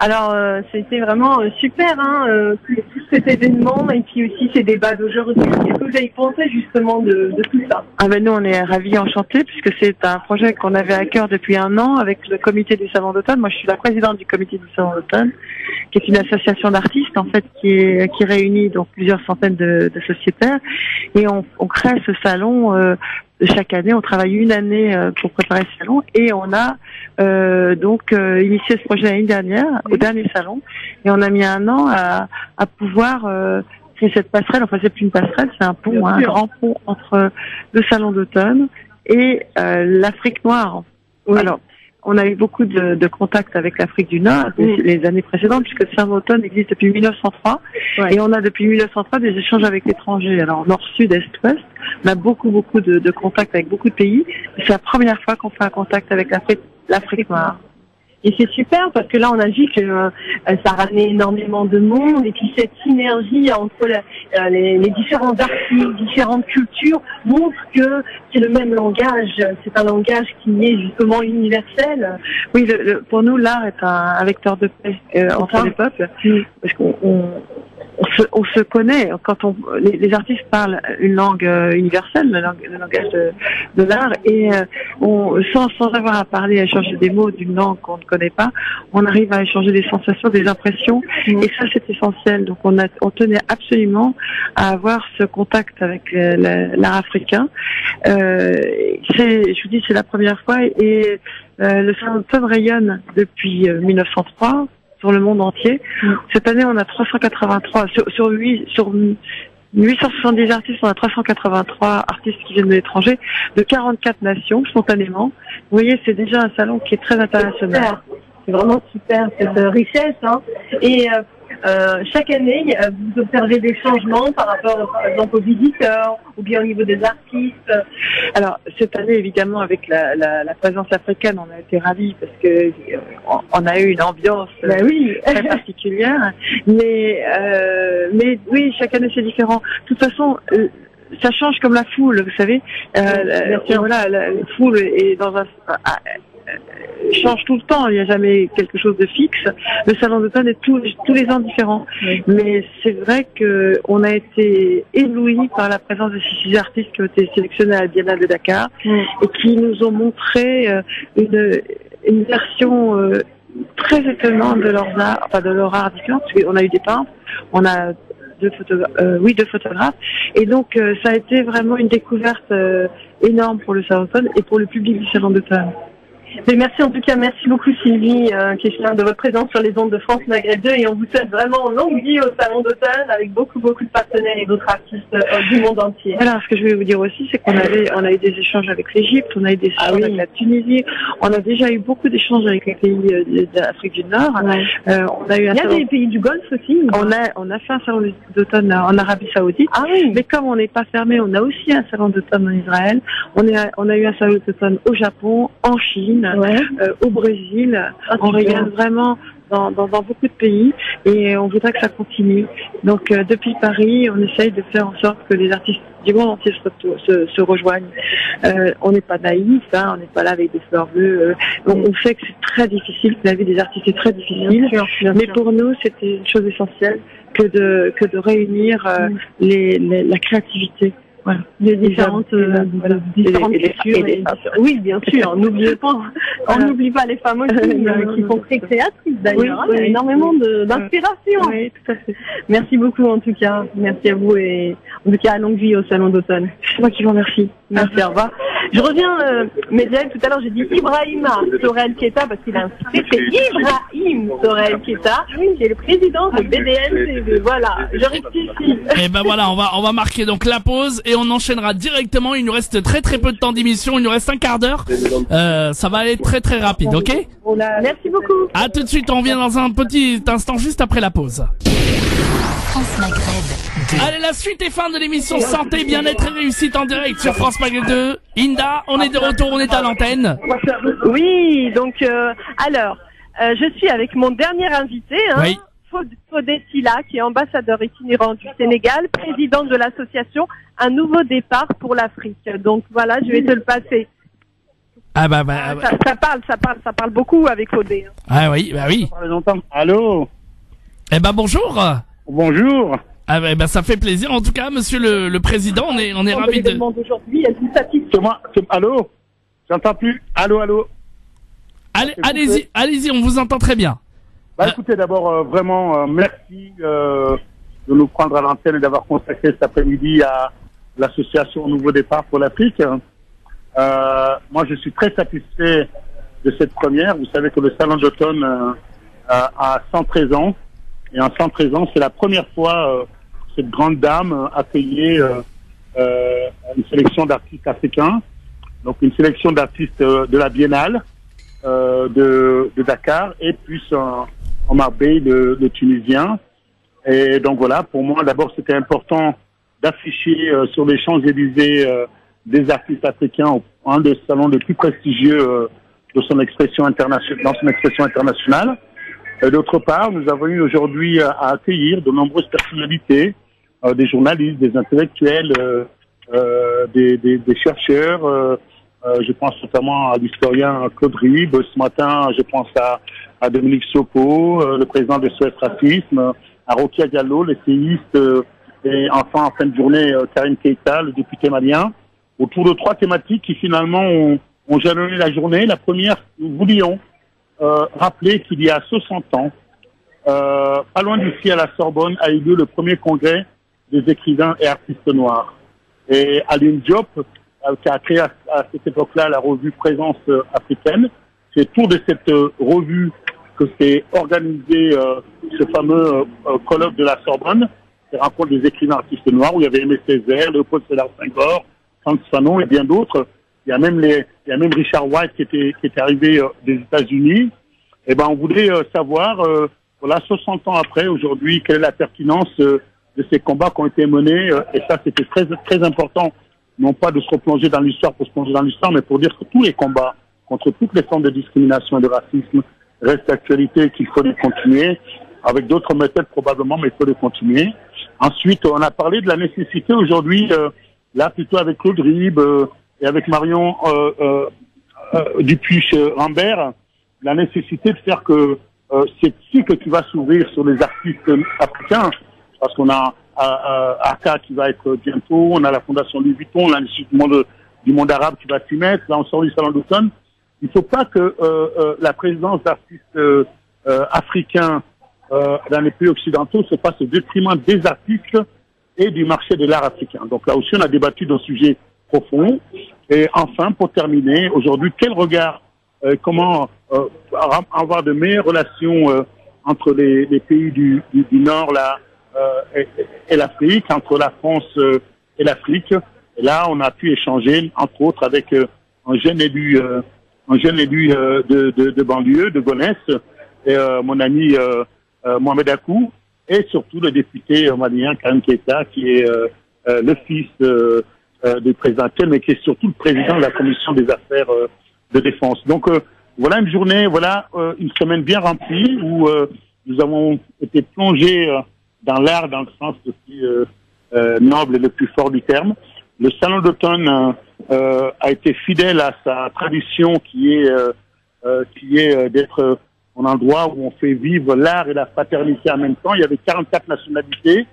C: Alors, c'était vraiment super, hein, tout cet événement et puis aussi ces débats d'aujourd'hui. Qu'est-ce que vous avez pensé justement de tout ça?
L: Nous, on est ravis, enchantés, puisque c'est un projet qu'on avait à cœur depuis 1 an avec le comité du Salon d'Automne. Moi, je suis la présidente du comité du Salon d'Automne, qui est une association d'artistes, en fait, qui réunit donc plusieurs centaines de sociétaires. Et on crée ce salon chaque année. On travaille 1 année pour préparer ce salon et on a initié ce projet l'année dernière, au dernier salon, et on a mis 1 an à pouvoir créer cette passerelle. Enfin, c'est plus une passerelle, c'est un pont, un grand pont entre le salon d'automne et l'Afrique noire. Oui. Alors, on a eu beaucoup de contacts avec l'Afrique du Nord les années précédentes, puisque le salon d'automne existe depuis 1903, et on a depuis 1903 des échanges avec l'étranger. Alors, nord, sud, est, ouest, on a beaucoup de contacts avec beaucoup de pays. C'est la première fois qu'on fait un contact avec l'Afrique noire.
C: Et c'est super parce que là on a vu que ça ramenait énormément de monde et puis cette synergie entre les différents artistes, différentes cultures montrent que c'est le même langage. C'est un langage qui est justement universel.
L: Oui, pour nous, l'art est un vecteur de paix entre les peuples, parce qu'on se connaît. Quand les artistes parlent une langue universelle, le langage de l'art, et sans avoir à parler, à échanger des mots d'une langue qu'on ne connaît pas, on arrive à échanger des sensations, des impressions, et ça c'est essentiel. Donc on tenait absolument à avoir ce contact avec l'art africain. Je vous dis, c'est la première fois, et le Salon d'automne rayonne depuis 1903 sur le monde entier. Cette année, on a 383 sur 870 artistes, on a 383 artistes qui viennent de l'étranger, de 44 nations, spontanément. Vous voyez, c'est déjà un salon qui est très international.
C: C'est vraiment super, cette richesse. Hein. Et chaque année, vous observez des changements par rapport, par exemple, aux visiteurs ou bien au niveau des artistes.
L: Alors, cette année, évidemment, avec la présence africaine, on a été ravis parce que on a eu une ambiance très particulière. Mais oui, chaque année, c'est différent. De toute façon, ça change comme la foule, vous savez. Voilà, la foule est dans un change tout le temps, il n'y a jamais quelque chose de fixe. Le salon d'automne est tous les ans différent. Mais c'est vrai que on a été éblouis par la présence de ces 6 artistes qui ont été sélectionnés à la Biennale de Dakar et qui nous ont montré une version très étonnante de leur art différent, parce qu'on a eu des peintres, on a deux photographes, et donc ça a été vraiment une découverte énorme pour le salon d'automne et pour le public du salon d'automne.
C: Mais merci en tout cas, merci beaucoup Sylvie Kechler de votre présence sur les ondes de France Maghreb 2, et on vous souhaite vraiment longue vie au salon d'automne avec beaucoup de partenaires et d'autres artistes du monde entier.
L: Alors, ce que je voulais vous dire aussi, c'est qu'on a eu des échanges avec l'Égypte, on a eu des échanges avec la Tunisie, on a déjà eu beaucoup d'échanges avec les pays d'Afrique du Nord. On a eu il y a des pays du Golfe aussi. On a fait un salon d'automne en Arabie Saoudite. Mais comme on n'est pas fermé, on a aussi un salon d'automne en Israël. On a eu un salon d'automne au Japon, en Chine. Au Brésil, on regarde vraiment dans beaucoup de pays, et on voudrait que ça continue. Donc depuis Paris, on essaye de faire en sorte que les artistes du monde entier se rejoignent. On n'est pas naïfs, on n'est pas là avec des fleurs bleues. On sait que c'est très difficile, que la vie des artistes est très difficile, mais pour nous c'était une chose essentielle que de réunir la créativité. Voilà.
C: Les différentes cultures. Oui, bien sûr. On n'oublie pas les femmes aussi, qui sont très créatrices d'ailleurs. Il y a énormément d'inspiration.
L: Oui, tout à fait.
C: Merci beaucoup en tout cas. Merci à vous, et en tout cas longue vie au salon d'automne.
L: C'est moi qui vous remercie.
C: Merci, au revoir. Je reviens, Medjaï, tout à l'heure j'ai dit Ibrahima Sorel Keita parce qu'il a insisté, c'est Ibrahim Sorel Keita, qui est le président de BDN-TV. Voilà, je rectifie.
B: Et ben voilà, on va marquer donc la pause et on enchaînera directement. Il nous reste très peu de temps d'émission, il nous reste un quart d'heure. Ça va aller très rapide, ok?
C: Merci beaucoup.
B: À tout de suite, on revient dans un petit instant juste après la pause.
A: France Maghreb 2.
B: Allez, la suite et fin de l'émission Santé, Bien-être et Réussite en direct sur France Maghreb 2. Hinda, on est de retour, on est à l'antenne.
C: Oui, donc alors, je suis avec mon dernier invité, Fodé Silla, qui est ambassadeur itinérant du Sénégal, président de l'association Un Nouveau Départ pour l'Afrique. Donc voilà, je vais te le passer. Ça parle beaucoup avec Fodé.
B: Ah oui, bah oui.
M: Allô.
B: Eh ben bonjour.
M: Bonjour.
B: Ah ben ça fait plaisir en tout cas, monsieur le président, on est ravis de.
M: C'est moi. Allô. J'entends plus. Allô.
B: Allez-y, on vous entend très bien.
M: Écoutez, d'abord vraiment merci de nous prendre à l'antenne et d'avoir consacré cet après-midi à l'association Nouveau Départ pour l'Afrique. Moi, je suis très satisfait de cette première. Vous savez que le salon d'automne a 113 ans. Et en 113 ans, c'est la première fois cette grande dame accueillait une sélection d'artistes africains. Donc une sélection d'artistes de la Biennale de Dakar, et puis en Marbella de Tunisiens. Et donc voilà, pour moi, d'abord, c'était important d'afficher sur les Champs-Élysées des artistes africains, un des salons les plus prestigieux dans son expression internationale. D'autre part, nous avons eu aujourd'hui à accueillir de nombreuses personnalités des journalistes, des intellectuels, des chercheurs. Je pense notamment à l'historien Claude Rib. Ce matin, je pense à Dominique Soko, le président de SOS Racisme, à Rokia Diallo, l'essayiste, et enfin, en fin de journée, Karim Keïta, le député malien, autour de 3 thématiques qui finalement ont jalonné la journée. La première, nous voulions rappeler qu'il y a 60 ans, pas loin d'ici à la Sorbonne, a eu lieu le premier congrès des écrivains et artistes noirs. Et Aline Diop, qui a créé à cette époque-là la revue Présence africaine, c'est autour de cette revue que s'est organisé ce fameux colloque de la Sorbonne, qui rencontre des écrivains artistes noirs, où il y avait Aimé Césaire, Léopold Sédar Senghor, Frantz Fanon et bien d'autres. Il y a même Richard White qui était arrivé des États-Unis. Et ben, on voulait savoir, voilà, 60 ans après, aujourd'hui, quelle est la pertinence de ces combats qui ont été menés. Et ça, c'était très, très important, non pas de se replonger dans l'histoire pour se plonger dans l'histoire, mais pour dire que tous les combats contre toutes les formes de discrimination et de racisme restent d'actualité et qu'il faut les continuer, avec d'autres méthodes probablement, mais il faut les continuer. Ensuite, on a parlé de la nécessité aujourd'hui, là plutôt avec Claude Rib et avec Marion Dupuis-Rambert, la nécessité de faire que cette cycle qui va s'ouvrir sur les artistes africains, parce qu'on a ACA qui va être bientôt, on a la Fondation Louis Vuitton, on a l'Institut du monde arabe qui va s'y mettre, là on sort du Salon d'automne. Il ne faut pas que la présence d'artistes africains dans les pays occidentaux se fasse au détriment des artistes et du marché de l'art africain. Donc là aussi, on a débattu d'un sujet profond. Et enfin, pour terminer, aujourd'hui, quel regard, comment avoir de meilleures relations entre les pays du Nord là, et l'Afrique, entre la France et l'Afrique. Et là, on a pu échanger, entre autres, avec un jeune élu de banlieue, de Gonesse, et mon ami Mohamed Akou, et surtout le député malien Karim Keïta, qui est le fils du président actuel, mais qui est surtout le président de la commission des affaires de défense. Donc voilà une journée, voilà une semaine bien remplie où nous avons été plongés dans l'art, dans le sens le plus noble et le plus fort du terme. Le salon d'automne a été fidèle à sa tradition qui est d'être un endroit où on fait vivre l'art et la fraternité en même temps. Il y avait 44 nationalités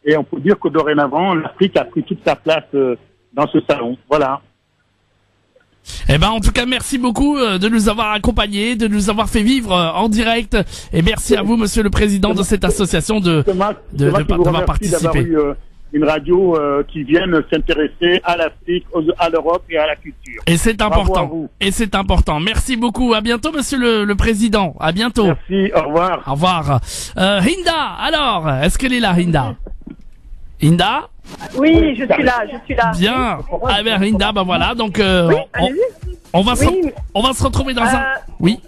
M: et on peut dire que dorénavant, l'Afrique a pris toute sa place dans ce salon. Voilà.
B: Eh ben, en tout cas, merci beaucoup de nous avoir accompagnés, de nous avoir fait vivre en direct. Et merci à vous, monsieur le président de cette association d'avoir participé.
M: Une radio qui vienne s'intéresser à l'Afrique, à l'Europe et à la culture.
B: Et c'est important. Et c'est important. Merci beaucoup. À bientôt, monsieur le président. À bientôt.
M: Merci. Au revoir.
B: Au revoir. Hinda, alors, est-ce qu'elle est là, Hinda? Hinda?
C: Oui, je suis là.
B: Bien. Ah ben, Hinda, ben voilà. Donc, on va se retrouver dans un... Oui.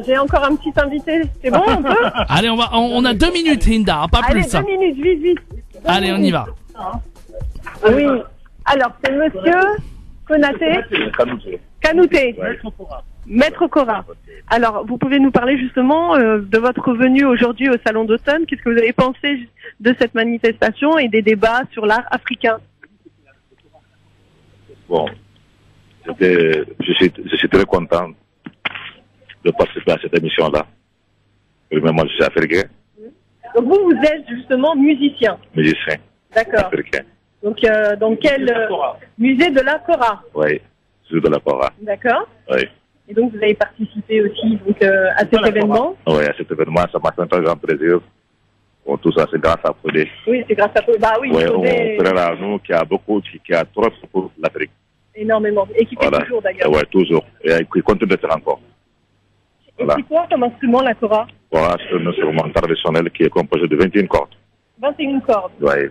C: J'ai encore un petit invité. C'est bon, on peut?
B: Allez, on a 2 minutes, Hinda, pas plus.
C: Allez, 2 minutes, vite.
B: Allez, on y va.
C: Oui. Alors, c'est monsieur Konaté Kanouté. Maître Cora. Alors, vous pouvez nous parler justement de votre venue aujourd'hui au Salon d'automne. Qu'est-ce que vous avez pensé de cette manifestation et des débats sur l'art africain?
N: Bon, je suis très content de participer à cette émission-là. Moi, je suis africain.
C: Donc vous êtes justement musicien.
N: Musicien.
C: D'accord.
N: Africain.
C: Donc dans quel musée de la Cora?
N: Oui, musée de la Cora.
C: D'accord.
N: Oui.
C: Et donc vous avez participé aussi donc, à cet événement?
N: Oui, à cet événement, ça m'a fait un très grand plaisir. Bon, tout ça, c'est grâce à Fodé.
C: Oui, c'est grâce à Fodé. Bah oui,
N: oui,
C: Fodé.
N: On frère à nous qui a trop pour l'Afrique.
C: Énormément. Et qui fait toujours d'ailleurs.
N: Oui, toujours. Et qui continue de faire encore.
C: Voilà. Et c'est quoi comme instrument la Cora?
N: Voilà, c'est un instrument traditionnel qui est composé de 21 cordes.
C: 21 cordes.
N: Oui,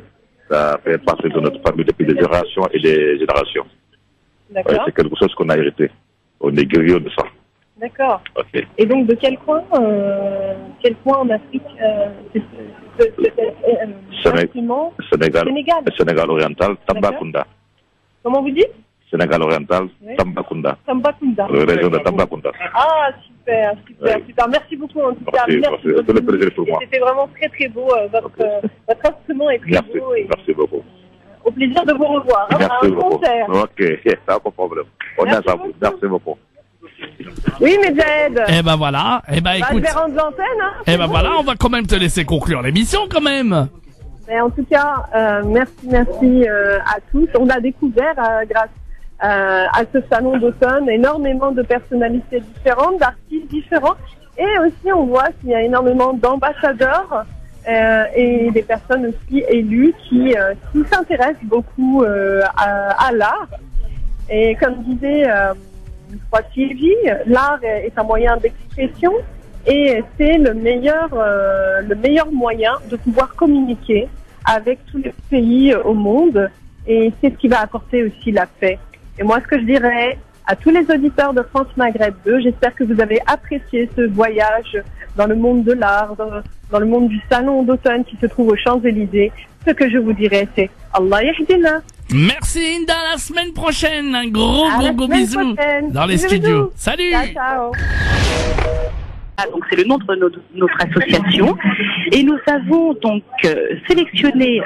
N: ça fait partie de notre famille depuis des générations et des générations.
C: D'accord.
N: Ouais, c'est quelque chose qu'on a hérité. On est grillés de ça.
C: D'accord.
N: Okay.
C: Et donc de quel coin en Afrique
N: Sénégal oriental, Tambacounda.
C: Comment vous dites?
N: Sénégal oriental,
C: Oui.
N: Tambacounda.
C: Tambacounda.
N: Région de Tambacounda.
C: Ah, super, super,
N: Oui.
C: super. Merci beaucoup en tout cas.
N: Merci,
C: Merci
N: merci. C'est le plaisir pour moi.
C: C'était vraiment très très beau. Votre instrument est très
N: Merci,
C: beau. Et
N: merci beaucoup.
C: au plaisir de vous revoir. Hein, à
N: Merci
C: un
N: beaucoup.
C: concert.
N: Ok, pas de problème. On est ensemble. Merci beaucoup.
C: Oui, mais Jed.
B: Eh ben voilà, eh ben
C: Bah, je
B: écoute,
C: vais rendre l'antenne. Hein,
B: eh ben voilà, on va quand même te laisser conclure l'émission quand même.
C: Mais en tout cas, merci à tous. On a découvert, grâce à ce salon d'automne, énormément de personnalités différentes, d'artistes différents. Et aussi, on voit qu'il y a énormément d'ambassadeurs et des personnes aussi élues qui s'intéressent beaucoup à l'art. Et comme disait je crois Sylvie, l'art est un moyen d'expression et c'est le meilleur moyen de pouvoir communiquer avec tous les pays au monde, et c'est ce qui va apporter aussi la paix. Et moi, ce que je dirais à tous les auditeurs de France Maghreb 2, j'espère que vous avez apprécié ce voyage dans le monde de l'art, dans le monde du salon d'automne qui se trouve aux Champs-Élysées. Ce que je vous dirais, c'est Allah yahdina.
B: Merci Hinda, à la semaine prochaine. Un gros bisou dans les
C: Bisous,
B: studios.
C: bisous.
B: Salut.
C: Ciao, ciao.
D: Donc c'est le nom de notre association, et nous avons donc sélectionné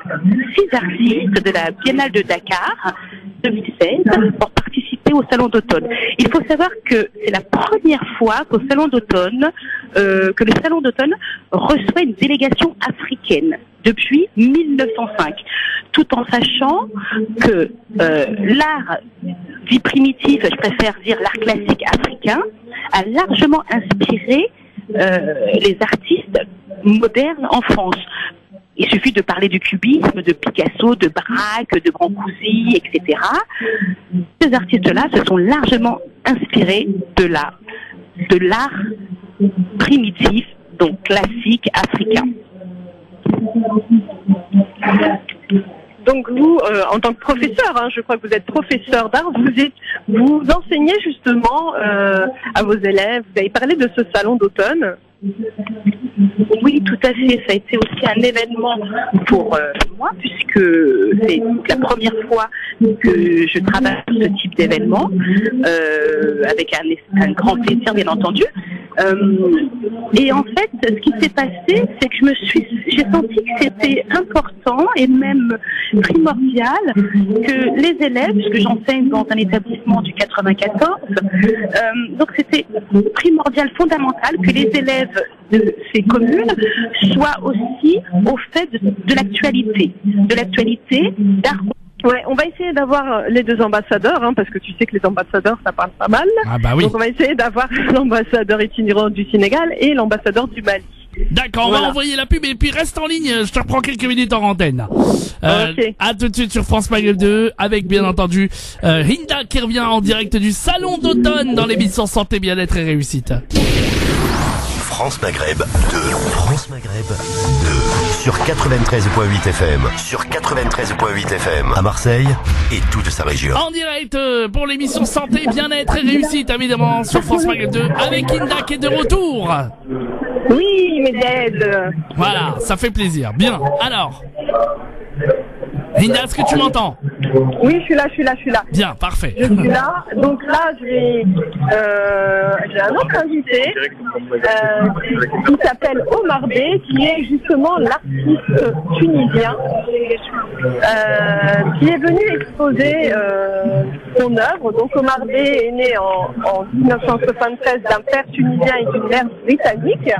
D: 6 artistes de la Biennale de Dakar 2016 pour participer au Salon d'automne. Il faut savoir que c'est la première fois qu'au Salon d'automne, que le Salon d'automne reçoit une délégation africaine depuis 1905, tout en sachant que l'art dit primitif, je préfère dire l'art classique africain, a largement inspiré les artistes modernes en France. Il suffit de parler du cubisme, de Picasso, de Braque, de Brancusi, etc. Ces artistes-là se sont largement inspirés de l'art primitif, donc classique africain.
C: Donc vous, en tant que professeur, je crois que vous êtes professeur d'art, vous enseignez justement à vos élèves. Vous avez parlé de ce salon d'automne.
D: Oui, tout à fait. Ça a été aussi un événement pour moi, puisque c'est la première fois que je travaille sur ce type d'événement, avec un grand plaisir, bien entendu. Et en fait, ce qui s'est passé, c'est que j'ai senti que c'était important et même primordial que les élèves, puisque j'enseigne dans un établissement du 94, donc c'était primordial, fondamental que les élèves de ces communes soient aussi au fait de l'actualité d'art.
C: Ouais, on va essayer d'avoir les 2 ambassadeurs, parce que tu sais que les ambassadeurs, ça parle pas mal.
B: Ah bah oui.
C: Donc on va essayer d'avoir l'ambassadeur itinérant du Sénégal et l'ambassadeur du Mali.
B: D'accord, on va envoyer la pub et puis reste en ligne, je te reprends quelques minutes en antenne.
C: Ok.
B: À tout de suite sur France Maghreb 2 avec bien entendu Hinda qui revient en direct du salon d'automne dans l'émission Santé, Bien-être et Réussite.
E: France Maghreb 2. France Maghreb 2. Sur 93.8 FM. Sur 93.8 FM. À Marseille et toute sa région.
B: En direct pour l'émission Santé, Bien-être et Réussite, évidemment, sur France Maghreb 2 avec Hinda qui est de retour.
C: Oui, mais d'aide.
B: Voilà, ça fait plaisir. Bien, alors Hinda, est-ce que tu m'entends?
C: Oui, je suis là.
B: Bien, parfait.
C: Je suis là. Donc là, j'ai un autre invité qui s'appelle Omar Bey, qui est justement l'artiste tunisien qui est venu exposer son œuvre. Donc Omar Bey est né en 1973 d'un père tunisien et d'une mère britannique.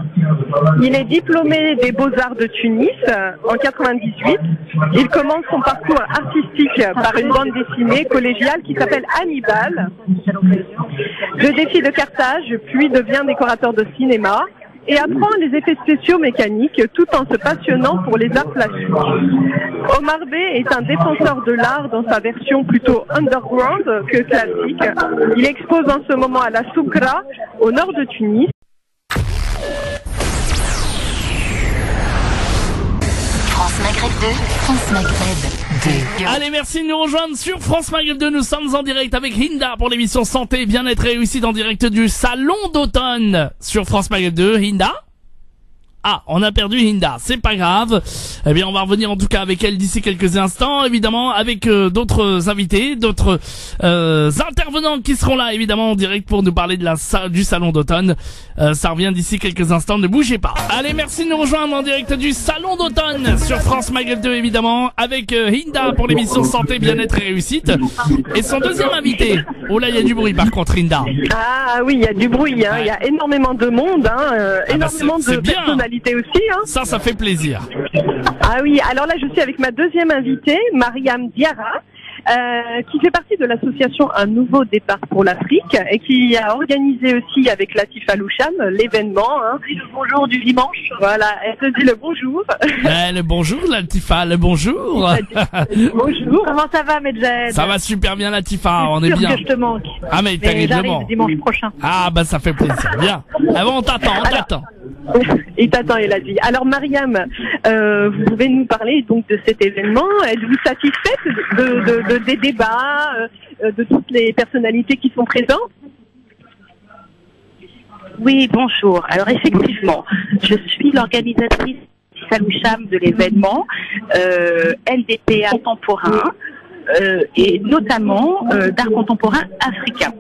C: Il est diplômé des Beaux-Arts de Tunis en 98. Il commence son parcours artistique par une bande dessinée collégiale qui s'appelle Hannibal, le défi de Carthage, puis devient décorateur de cinéma et apprend les effets spéciaux mécaniques tout en se passionnant pour les arts plastiques. Omar Bey est un défenseur de l'art dans sa version plutôt underground que classique. Il expose en ce moment à la Soukra, au nord de Tunis.
A: France Maghreb 2, France Maghreb 2.
B: Allez, merci de nous rejoindre sur France Maghreb 2. Nous sommes en direct avec Hinda pour l'émission Santé, Bien-être et Réussite en direct du salon d'automne sur France Maghreb 2. Hinda? Ah, on a perdu Hinda, c'est pas grave. Eh bien, on va revenir en tout cas avec elle d'ici quelques instants, évidemment, avec d'autres invités, d'autres intervenants qui seront là, évidemment, en direct pour nous parler de du salon d'automne. Ça revient d'ici quelques instants, ne bougez pas. Allez, merci de nous rejoindre en direct du salon d'automne sur France Maghreb 2, évidemment, avec Hinda pour l'émission Santé, Bien-être et Réussite. Et son deuxième invité. Oh là, il y a du bruit par contre, Hinda.
C: Ah oui, il y a du bruit, hein. Il y a énormément de monde, hein, énormément de personnalités aussi. Hein.
B: Ça fait plaisir.
C: Ah oui, alors là je suis avec ma deuxième invitée, Mariam Diarra, qui fait partie de l'association Un Nouveau Départ pour l'Afrique et qui a organisé aussi avec Latifa Loucham l'événement, hein, le bonjour du dimanche. Voilà, elle te dit le bonjour.
B: Le bonjour Latifa, le bonjour.
C: Bonjour. Comment ça va, Medjed?
B: Ça va super bien Latifa, on est bien.
C: Que je te manque.
B: Ah mais terriblement.
C: J'arrive dimanche prochain.
B: Ah bah ça fait plaisir, bien. Ah bon, on t'attend.
C: Il t'attend, il a dit. Alors Mariam, vous pouvez nous parler donc de cet événement. Êtes-vous satisfaite des débats, de toutes les personnalités qui sont présentes?
D: Oui, bonjour. Alors effectivement, je suis l'organisatrice Saloucham de l'événement LDPA contemporain et notamment d'art contemporain africain.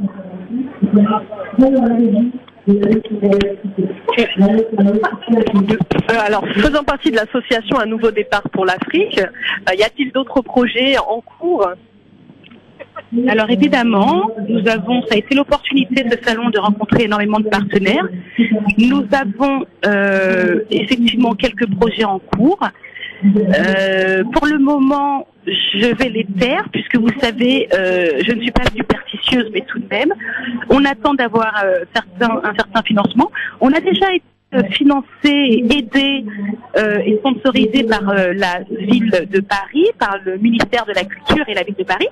C: Alors, faisant partie de l'association Un Nouveau Départ pour l'Afrique, y a-t-il d'autres projets en cours?
D: Alors évidemment, ça a été l'opportunité de ce salon de rencontrer énormément de partenaires. Nous avons effectivement quelques projets en cours. Pour le moment, je vais les taire puisque vous savez, je ne suis pas superstitieuse, mais tout de même, on attend d'avoir un certain financement. On a déjà été financé, aidé et sponsorisé par la ville de Paris, par le ministère de la Culture et la ville de Paris.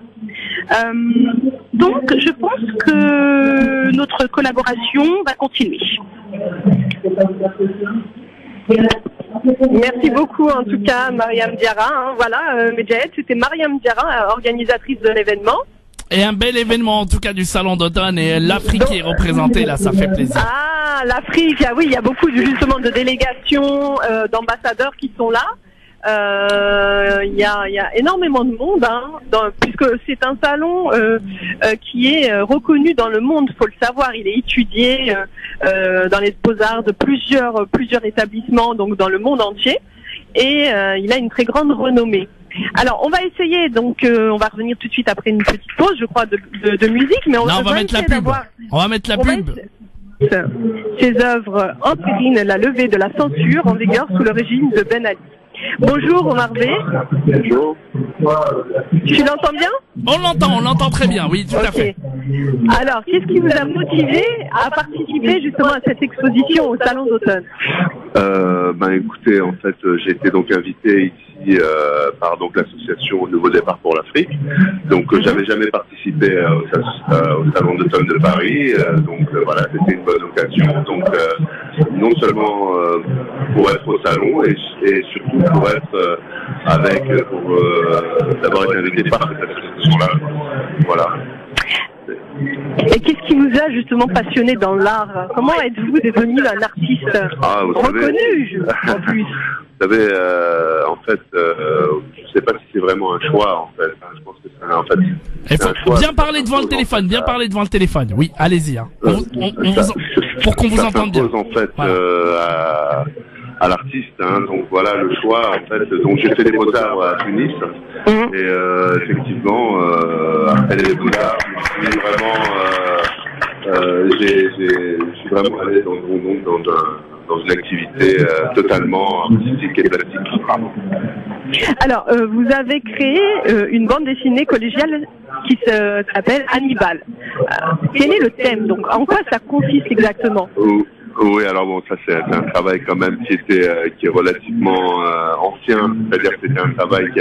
D: Donc, je pense que notre collaboration va continuer.
C: Merci beaucoup en tout cas Mariam Diarra. Hein, voilà, Medjed, c'était Mariam Diarra, organisatrice de l'événement.
B: Et un bel événement en tout cas du salon d'automne et l'Afrique est représentée là, ça fait plaisir.
C: Ah, l'Afrique, ah oui, il y a beaucoup justement de délégations, d'ambassadeurs qui sont là. Il y a énormément de monde, hein, puisque c'est un salon qui est reconnu dans le monde, faut le savoir. Il est étudié dans les beaux-arts de plusieurs établissements, donc dans le monde entier, et il a une très grande renommée. Alors, on va essayer, donc on va revenir tout de suite après une petite pause, je crois, de musique, mais on va
B: mettre la pub. On va mettre la pub.
C: Ses œuvres entérinent la levée de la censure en vigueur sous le régime de Ben Ali. Bonjour Omar B.
F: Bonjour.
C: Tu l'entends bien?
B: On l'entend très bien, oui, tout à fait.
C: Alors, qu'est-ce qui vous a motivé à participer justement à cette exposition au Salon d'automne?
F: Écoutez, en fait, j'ai été donc invité ici par donc l'association Nouveau Départ pour l'Afrique. Donc, j'avais jamais participé au Salon d'automne de Paris. Voilà, c'était une bonne occasion. Donc, non seulement pour être au salon et surtout pour être d'avoir été invité par cette association-là. Voilà.
C: Et qu'est-ce qui vous a justement passionné dans l'art? Comment êtes-vous devenu un artiste reconnu en plus?
F: Vous savez, en fait, je sais pas si c'est vraiment un choix, en fait. Je pense que c'est un fait.
B: Il faut bien parler devant le téléphone, Oui, allez-y. Hein. Pour qu'on vous entende bien.
F: En fait, à l'artiste, hein. Donc voilà le choix, en fait. Donc j'ai fait les beaux-arts à Tunis. Et effectivement, après les beaux-arts, je suis vraiment allé dans une activité totalement artistique et plastique.
C: Alors, vous avez créé une bande dessinée collégiale qui s'appelle Hannibal. Quel est le thème? Donc, en quoi ça consiste exactement?
F: Oui, alors bon, ça c'est un travail quand même qui est relativement ancien, c'est-à-dire que c'était un travail qui